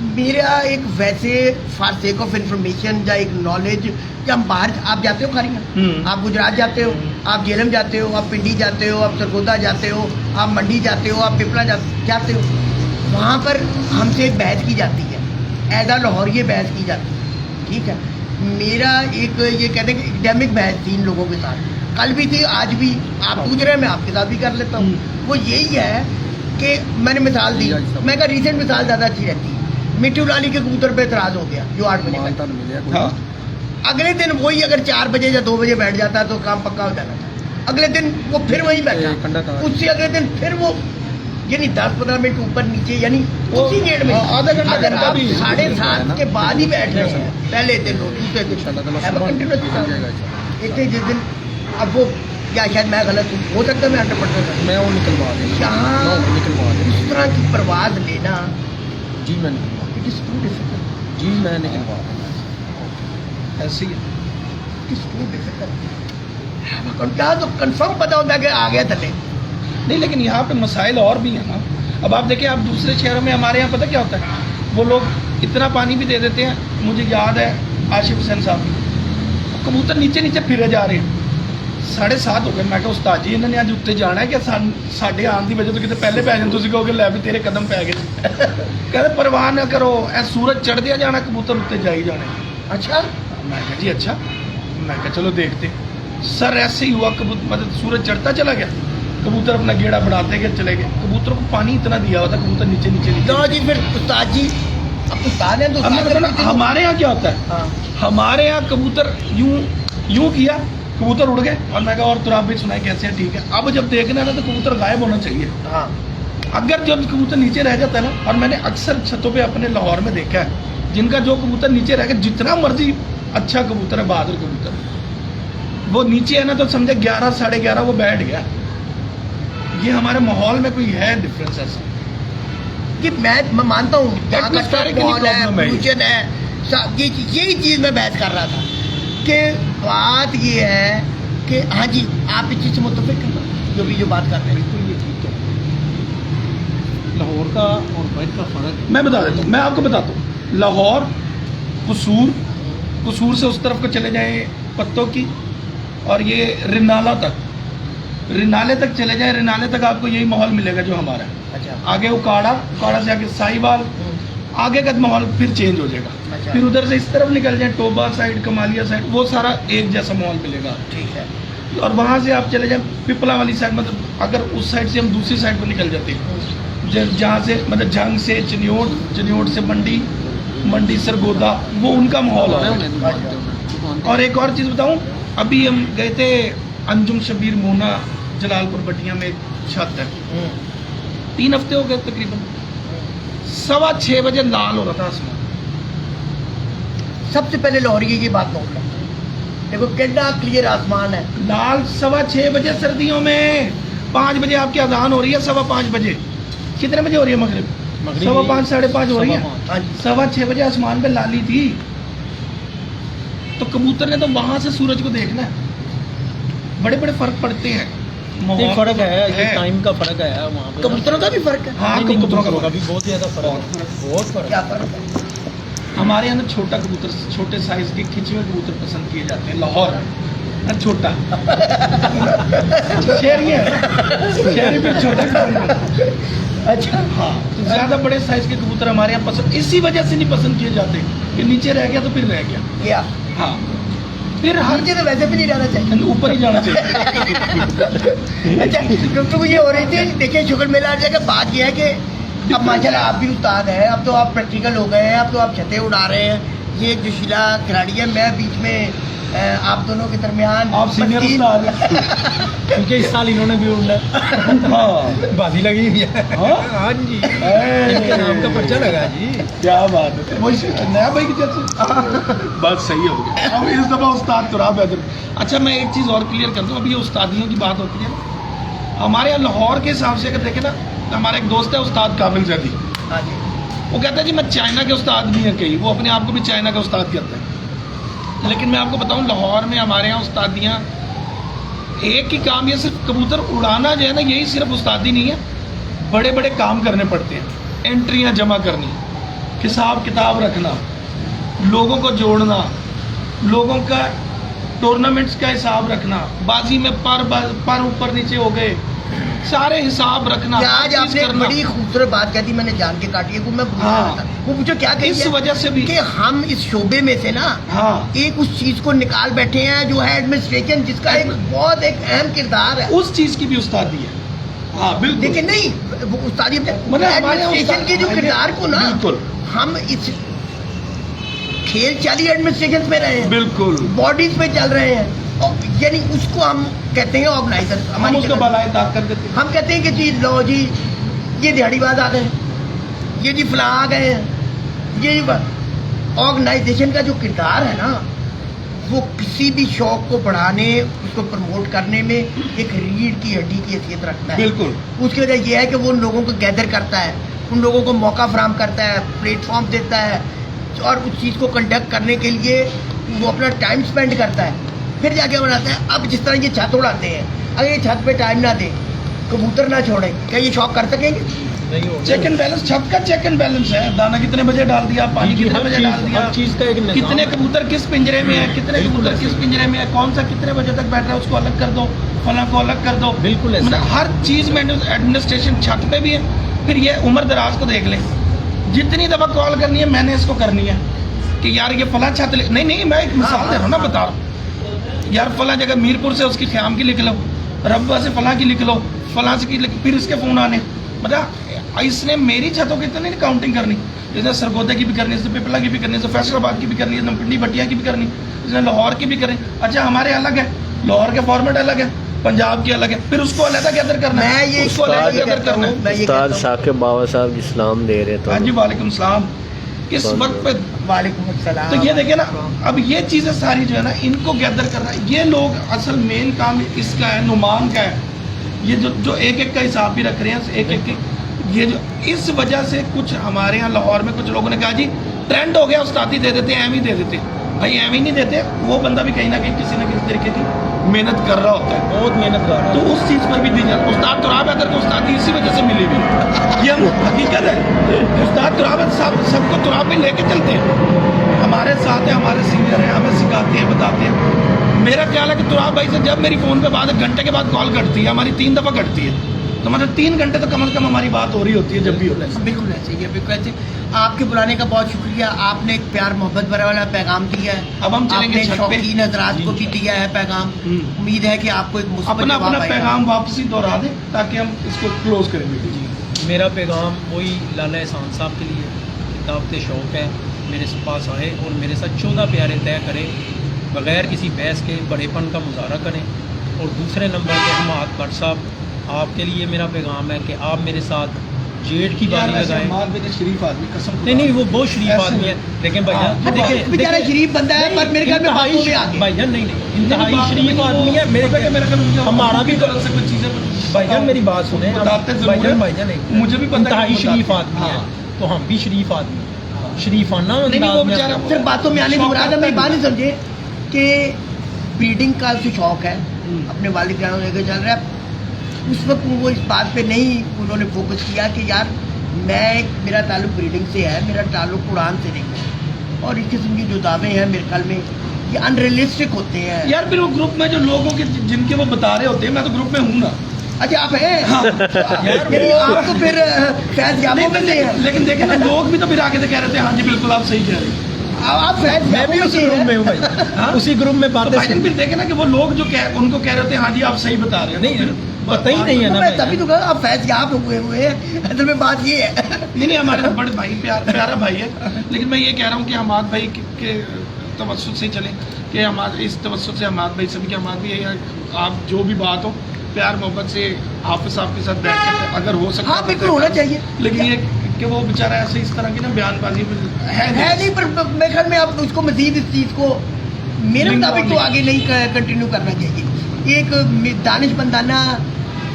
मेरा एक वैसे फॉर सेक ऑफ इंफॉर्मेशन या एक नॉलेज कि हम बाहर आप जाते हो खारियाँ, आप गुजरात जाते हो, आप झेलम जाते हो, आप पिंडी जाते हो, आप सरगोदा जाते हो, आप मंडी जाते हो, आप पिपला जाते हो, वहाँ पर हमसे एक बहस की जाती है, एज आ लाहौरिये बहस की जाती है, ठीक है। मेरा एक ये कहते हैं कि एकेडमिक बहस थी इन लोगों के साथ, कल भी थी आज भी, आप पूछ रहे हैं मैं आपके साथ भी कर लेता हूँ। वो यही है कि मैंने मिसाल दी, मैं कहा रिसेंट मिसाल ज़्यादा अच्छी रहती है, मिट्टू लाली के कबूतर पे एतराज़ हो गया जो 8 बजे का, अगले दिन वही अगर 4 बजे या 2 बजे बैठ जाता तो काम पक्का हो जाना था, अगले दिन वो फिर वही बैठा, उससे अगले दिन फिर वो यानी 10-15 मिनट ऊपर नीचे, यानी उसी गेट में आधा घंटा अगर आप भी 7:30 के बाद ही बैठ रहे हैं, पहले दिन हो दूसरे दिन इतने जिस दिन, अब वो या शायद मैं गलत हूँ, हो सकता है मैं 100% मैं वो निकलवा देंगे यहाँ निकलवा देंगे इस तरह की परवाज लेना जी मैं निकलवा इट इज टू डिफिकल्ट, जी मैं निकलवा देंगे ऐसे ही है। It is too difficult. क्या तो कंफर्म पता होता है कि आ गया थले, नहीं लेकिन यहाँ पे मसाइल और भी हैं ना। अब आप देखिए, आप दूसरे शहरों में, हमारे यहाँ पता क्या होता है, वो लोग इतना पानी भी दे देते हैं। मुझे याद है आशिफ हुसैन साहब कबूतर नीचे नीचे फिरे जा रहे हैं, 7:30 हो गए, मैं कहा उस्ताद जी इन्होंने आज उत्ते जाना है कि साढ़े आने की वजह तो कितने पहले पै जाए, तुम कहोगे लै भी तेरे कदम पै गए कहते परवाह ना करो, ऐ सूरज चढ़ दिया जाना कबूतर उत्ते जा ही जाने। अच्छा मैं कहा जी अच्छा, मैं कहा चलो देखते। सर ऐसे ही हुआ, कबूतर मतलब सूरज चढ़ता चला गया, कबूतर अपना गेड़ा बढ़ाते गए चले गए, कबूतरों को पानी इतना दिया हुआ था, कबूतर नीचे नीचे लो जी फिर उस्ताद जी, अब उस्ताद हैं तो हमने उस्ताद बताया ना, हमारे यहाँ क्या होता है, हाँ हमारे यहाँ कबूतर यूं किया, कबूतर उड़ गए, और मैं कहा और तुराब भी सुनाए कैसे है, ठीक है। अब जब देखना है ना तो कबूतर गायब होना चाहिए। हाँ अगर जब कबूतर नीचे रह जाता है ना, और मैंने अक्सर छतों पे अपने लाहौर में देखा है, जिनका जो कबूतर नीचे रह गया, जितना मर्जी अच्छा कबूतर है, बहादुर कबूतर, वो नीचे है ना तो समझे 11 साढ़े 11 वो बैठ गया। ये हमारे माहौल में कोई है डिफरेंस ऐसा कि मैं मानता हूँ यहाँ का Atmospheric माहौल है, problem है ये। पोल्यूशन है, यही चीज़ मैं बहस कर रहा था कि बात ये है कि हाँ जी आप इस चीज़ से मुतफिक हैं जो बात कर रहे हैं। बिल्कुल ये ठीक है। लाहौर का और बैठ का फ़र्क मैं बता देता हूँ, मैं आपको बताता हूँ। लाहौर, कसूर से उस तरफ को चले जाएं पत्तों की, और ये रिनाला तक, रिनाले तक चले जाएं, रिनाले तक आपको यही माहौल मिलेगा जो हमारा है। अच्छा आगे उकाड़ा, उकाड़ा से आगे साहिवाल, आगे का माहौल फिर चेंज हो जाएगा। अच्छा। फिर उधर से इस तरफ निकल जाए टोबा साइड, कमालिया साइड, वो सारा एक जैसा माहौल मिलेगा। ठीक है। और वहाँ से आप चले जाएं पिपला वाली साइड, मतलब अगर उस साइड से हम दूसरी साइड को निकल जाते हैं, जहाँ से मतलब जंग से चिन्योट से मंडी सरगोदा, वो उनका माहौल है। और एक और चीज़ बताऊँ, अभी हम गए थे अंजुम शबीर मोना जलालपुर बटिया में, एक छत है, 3 हफ्ते हो गए तकरीबन, 6:15 बजे लाल हो रहा था आसमान। सबसे पहले लाहौरी की बात नोट करते हैं, देखो कितना क्लियर आसमान है, लाल 6:15 बजे सर्दियों में। 5 बजे आपकी अजान हो रही है, 5:15 बजे। कितने बजे हो रही है मगरिब? 5:15 साढ़े 5 हो रही है। 6:15 बजे आसमान पे लाली थी। तो कबूतर ने तो वहां से सूरज को देखना है। बड़े बड़े फर्क पड़ते हैं, एक फर्क है, टाइम का फर्क है वहाँ पे। कबूतरों का भी फर्क है। हाँ, नहीं, कबूतरों का भी बहुत ज़्यादा फर्क है, बहुत फर्क क्या है। फर्क है? हमारे यहाँ ना छोटा कबूतर, छोटे साइज के खिंचे हुए कबूतर पसंद किए जाते हैं लाहौर में। छोटा शहरी है, शहरी पे छोटा कबूतर। अच्छा, हाँ, तो ज्यादा बड़े साइज के कबूतर हमारे यहाँ पसंद इसी वजह से नहीं पसंद किए जाते कि नीचे रह गया तो फिर रह गया। क्या हाँ, फिर हर नीचे तो वैसे भी नहीं रहना चाहिए। ऊपर ही जाना चाहिए। अच्छा, तो ये हो रही थी, देखिए शुक्र मेला हर जगह बात ये है कि अब माशाल्लाह आप भी उस्ताद हैं, अब तो आप प्रैक्टिकल हो गए हैं, अब तो आप छतें उड़ा रहे हैं। ये जो शिला खिलाड़ी है, मैं बीच में आप दोनों के दरमियान आप सीनियर उस्ताद हैं। क्योंकि इस साल इन्होंने भी उड़ा हाँ, बाजी लगी हुई है। हाँ? हाँ जी, इनके नाम का पर्चा लगा जी। क्या बात है, वही नया भाई की जैसे बात सही हो गई। अब इस दफा उस्ताद तुराब हैदर। अच्छा, मैं एक चीज़ और क्लियर कर दूं, अभी ये उस्तादियों की बात होती है, हमारे यहाँ लाहौर के हिसाब से अगर देखें ना, हमारा एक दोस्त है उस्ताद काबिल जैदी, हाँ जी, वो कहता है जी मैं चाइना के उस्ताद भी हैं, कई वो अपने आप को भी चाइना का उस्ताद कहता है। लेकिन मैं आपको बताऊं, लाहौर में हमारे यहाँ उस्तादियाँ एक ही काम, ये सिर्फ कबूतर उड़ाना जो है ना, यही सिर्फ उस्तादी नहीं है, बड़े बड़े काम करने पड़ते हैं। एंट्रियाँ जमा करनी, हिसाब किताब रखना, लोगों को जोड़ना, लोगों का टूर्नामेंट्स का हिसाब रखना, बाजी में पर ऊपर नीचे हो गए, सारे हिसाब रखना। क्या आज हर चीज़ आपने एक करना। बड़ी खूबसूरत बात कह दी, मैंने जान के काटी है, वो मैं भूल हाँ। रहा था। वो पूछो क्या कही इस है? वजह से भी कि हम इस शोबे में से ना हाँ, एक उस चीज को निकाल बैठे हैं जो है एडमिनिस्ट्रेशन, जिसका एक बहुत एक अहम किरदार है। उस चीज़ की भी उस्तादी है। हाँ बिल्कुल, लेकिन नहीं, वो उस्तादी मतलब हमारे यहाँ एडमिनिस्ट्रेशन के जो उस्ताद- किरदार को ना, बिल्कुल हम इस खेल चाली एडमिनिस्ट्रेशन में रहे हैं, बिल्कुल, बॉडीज में चल रहे हैं, और यानी उसको हम कहते हैं ऑर्गेनाइजर। हम उसको भलाई ताक कर देते हैं। हम कहते हैं कि जी लो जी, ये दिहाड़ीबाज आ गए, ये जी फलां आ गए हैं, ये ऑर्गेनाइजेशन का जो किरदार है ना, वो किसी भी शौक को बढ़ाने, उसको प्रमोट करने में एक रीढ़ की हड्डी की हैसियत रखता है। बिल्कुल, उसकी वजह यह है कि वो उन लोगों को गैदर करता है, उन लोगों को मौका फराहम करता है, प्लेटफॉर्म देता है, और उस चीज़ को कंडक्ट करने के लिए वो अपना टाइम स्पेंड करता है, फिर जाके बनाता है। अब जिस तरह ये छत उड़ाते हैं, अगर ये छत पे टाइम ना दें, कबूतर ना छोड़ें, क्या ये शौक कर सकेंगे? नहीं हो चेक एंड बैलेंस, छत का चेक एंड बैलेंस है। दाना कितने बजे डाल दिया, पानी कितने बजे डाल दिया, हर चीज का एक निज़ाम कितने है। कबूतर किस पिंजरे में है, कितने बिल्कुल कबूतर ऐसे। किस पिंजरे में है, कौन सा कितने बजे तक बैठ रहा है, उसको अलग कर दो, फला को अलग कर दो। बिल्कुल ऐसे। मतलब हर चीज में एडमिनिस्ट्रेशन छत पे भी है। फिर ये उम्र दराज को देख ले, जितनी दफा कॉल करनी है मैंने इसको करनी है कि यार ये फला छत नहीं, मैं एक मिसाल दे रहा हूँ ना, बता रहा हूँ यार, फला जगह मीरपुर से उसकी ख्याम की लिख लो, रब्बा से फला की लिख लो, फला से की फिर इसके फोन आने। मतलब इसने मेरी छतों की तो नहीं काउंटिंग करनी, इसने सरगोदे की भी करनी, इसने पिपला की भी करनी, इसने फैसलाबाद की भी करनी, इसने पिंडी भटिया की भी करनी, इसने लाहौर की भी करनी। अच्छा, हमारे अलग है, लाहौर के फॉर्मेट अलग है, पंजाब की अलग है, फिर उसको अलग गैदर करना मैं है, ये उसको अलग ये गैदर कहता करना हूँ, है। मैं ये उस्ताद कहता हूँ, साकिब बाबा साहब इस्लाम दे रहे तो हाँ जी, वालेकुम सलाम। इस वक्त पे वालेकुम अस्सलाम। तो ये देखिए ना, अब ये चीज़ें सारी जो है ना, इनको गैदर करना, ये लोग असल मेन काम इसका है, नुमान का है। ये जो एक एक का हिसाब भी रख रहे हैं, एक एक ये जो, इस वजह से कुछ हमारे यहाँ लाहौर में कुछ लोगों ने कहा जी ट्रेंड हो गया, उस्तादी दे देते हैं, एम ही दे देते हैं। भाई एम ही नहीं देते, वो बंदा भी कहीं ना कहीं किसी न किसी तरीके की मेहनत कर रहा होता है, बहुत मेहनत कर रहा तो है। उस चीज़ पर भी दी जाती है। उस्ताद तुराब हैदर को उस्तादी इसी वजह से मिली हुई है, ये हकीकत है। उस्ताद तुराब हैदर साहब सबको तुराब में लेके चलते हैं, हमारे साथ है, हमारे सीनियर हैं, हमें सिखाते हैं, बताते हैं। मेरा ख्याल है कि तुराब भाई से जब मेरी फ़ोन पे बाद घंटे के बाद कॉल कटती है, हमारी 3 दफ़ा कटती है, तो मतलब 3 घंटे तो कम से कम हमारी बात हो रही होती है जब भी होता है। बिल्कुल ऐसे ही है, बिल्कुल ऐसे। आपके बुलाने का बहुत शुक्रिया, आपने एक प्यार मोहब्बत भरा वाला पैगाम दिया है। अब हम चलेंगे आपने छत पे। शौकीन हज़रात को भी दिया है पैगाम। उम्मीद है कि आपको एक मुस्बत अपना जवाब अपना आएगा। पैगाम वापसी दोहरा दें ताकि हम इसको क्लोज करेंगे। जी, मेरा पैगाम वही लाला एहसान साहब के लिए, दावत शौक़ है, मेरे पास आए और मेरे साथ 14 प्यारे तय करें, बग़ैर किसी बहस के बड़ेपन का मुजाहरा करें। और दूसरे नंबर पे हमाद भट्ट साहब, आपके लिए मेरा पैगाम है कि आप मेरे साथ जेठ की बारी लगाएं। शरीफ आदमी, कसम नहीं, वो बहुत शरीफ ऐसे आदमी है, लेकिन हाँ, भैया देखिए बेचारा शरीफ बंदा है, पर मेरे ख्याल में बातों में आगे। भाईजान नहीं, इंतहाई शरीफ आदमी है। मेरे हमारा भी तरफ से कुछ चीजें भाईजान मेरी बात सुने, बताते जरूर हैं। भाईजान मुझे भी पता है इंतहाई कि शरीफ बताते आदमी है, हाँ। तो हम भी शरीफ आदमी हैं। शरीफाना नहीं, वो अंदाज में बेचारा अपना- सिर्फ बातों में आने की मुराद है, मैं बात नहीं समझे कि ब्रीडिंग का जो शौक है अपने वालिद जान लेकर चल रहा है, उस वक्त वो इस बात पे नहीं उन्होंने फोकस किया कि यार मेरा ताल्लुक ब्रीडिंग से है, मेरा ताल्लुक उड़ान से नहीं है। اور اس قسم کی جو دعوے ہیں میرے خیال میں یہ انریلسٹک ہوتے ہیں. यार फिर वो ग्रुप में जो लोगों के जिनके वो बता रहे होते हैं, मैं तो ग्रुप में हूँ ना. اچھا آپ ہیں یعنی آپ تو پھر فیض یابوں میں سے ہیں. लेकिन देखे ना लोग भी तो फिर आगे से कह रहे थे हाँ जी बिल्कुल आप सही कह रहे हैं. آپ فیض میں یابوں بھی میں اسی سے گروپ میں ہیں. ہوں بھائی, اسی گروپ میں तो باتیں भाई سن. फिर देखे ना कि वो लोग जो उनको कह रहे थे हाँ जी आप सही बता रहे हैं. نہیں پتہ ہی نہیں ہے نا میں تبھی بھائی. تو کہا آپ فیض یاب ہوئے ہیں. اصل میں بات یہ ہے نہیں ہمارے تو بڑے بھائی پیارا بھائی ہے. لیکن میں یہ کہہ رہا ہوں کہ حماد بھائی کے توسط سے چلیں, کہ ہمارے اس توسط سے حماد بھائی سبھی کے حماد بھی ہے, آپ جو بھی بات ہو پیار محبت سے حافظ صاحب کے ساتھ بیٹھ کے اگر ہو سکتا ہاں بالکل ہونا چاہیے. لیکن یہ کہ وہ بیچارہ ایسے اس طرح کی نا بیان بازی ہے نہیں, پر میرے خیال میں آپ اس کو مزید اس چیز کو میرے مطابق تو آگے نہیں کنٹینیو کرنا چاہیے. ایک دانش مندانہ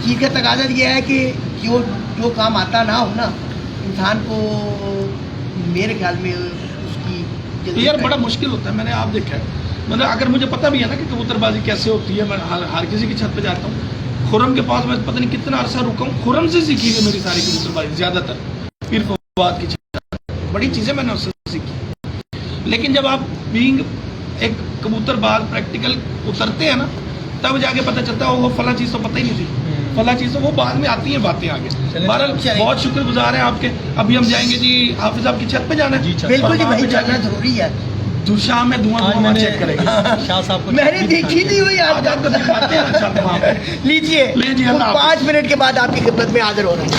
چیز کا تقاضا یہ ہے کہ جو کام آتا نہ ہو نا انسان کو میرے خیال میں اس کی جلدی یار بڑا مشکل ہوتا ہے. میں نے آپ دیکھا ہے, مطلب اگر مجھے پتہ بھی ہے نا کہ کبوتر بازی کیسے ہوتی ہے, میں ہر کسی کی چھت پہ جاتا ہوں. خرم کے پاس میں پتہ نہیں کتنا عرصہ رکا ہوں, خرم سے سیکھی ہے میری ساری کبوتر بازی زیادہ تر. پھر فواد کی چھت بڑی چیزیں میں نے اس سے سیکھی. لیکن جب آپ بینگ ایک کبوتر باز پریکٹیکل اترتے ہیں نا تب جا کے پتہ چلتا ہے وہ فلاں چیز تو پتہ ہی نہیں تھی, فلاں چیز تو وہ بعد میں آتی ہیں باتیں آگے. بہرحال بہت شکر گزار ہیں آپ کے. ابھی ہم جائیں گے جی حافظ آپ کی چھت پہ جانا ہے. بالکل جی بھائی جانا ضروری ہے. شام میں دھواں چیک کریں گے. شاہ صاحب کو میں نے دیکھی نہیں ہوئی آج آپ کو دکھاتے ہیں لیجیے اللہ حافظ. 5 منٹ کے بعد آپ کی خدمت میں حاضر ہو رہا ہوں.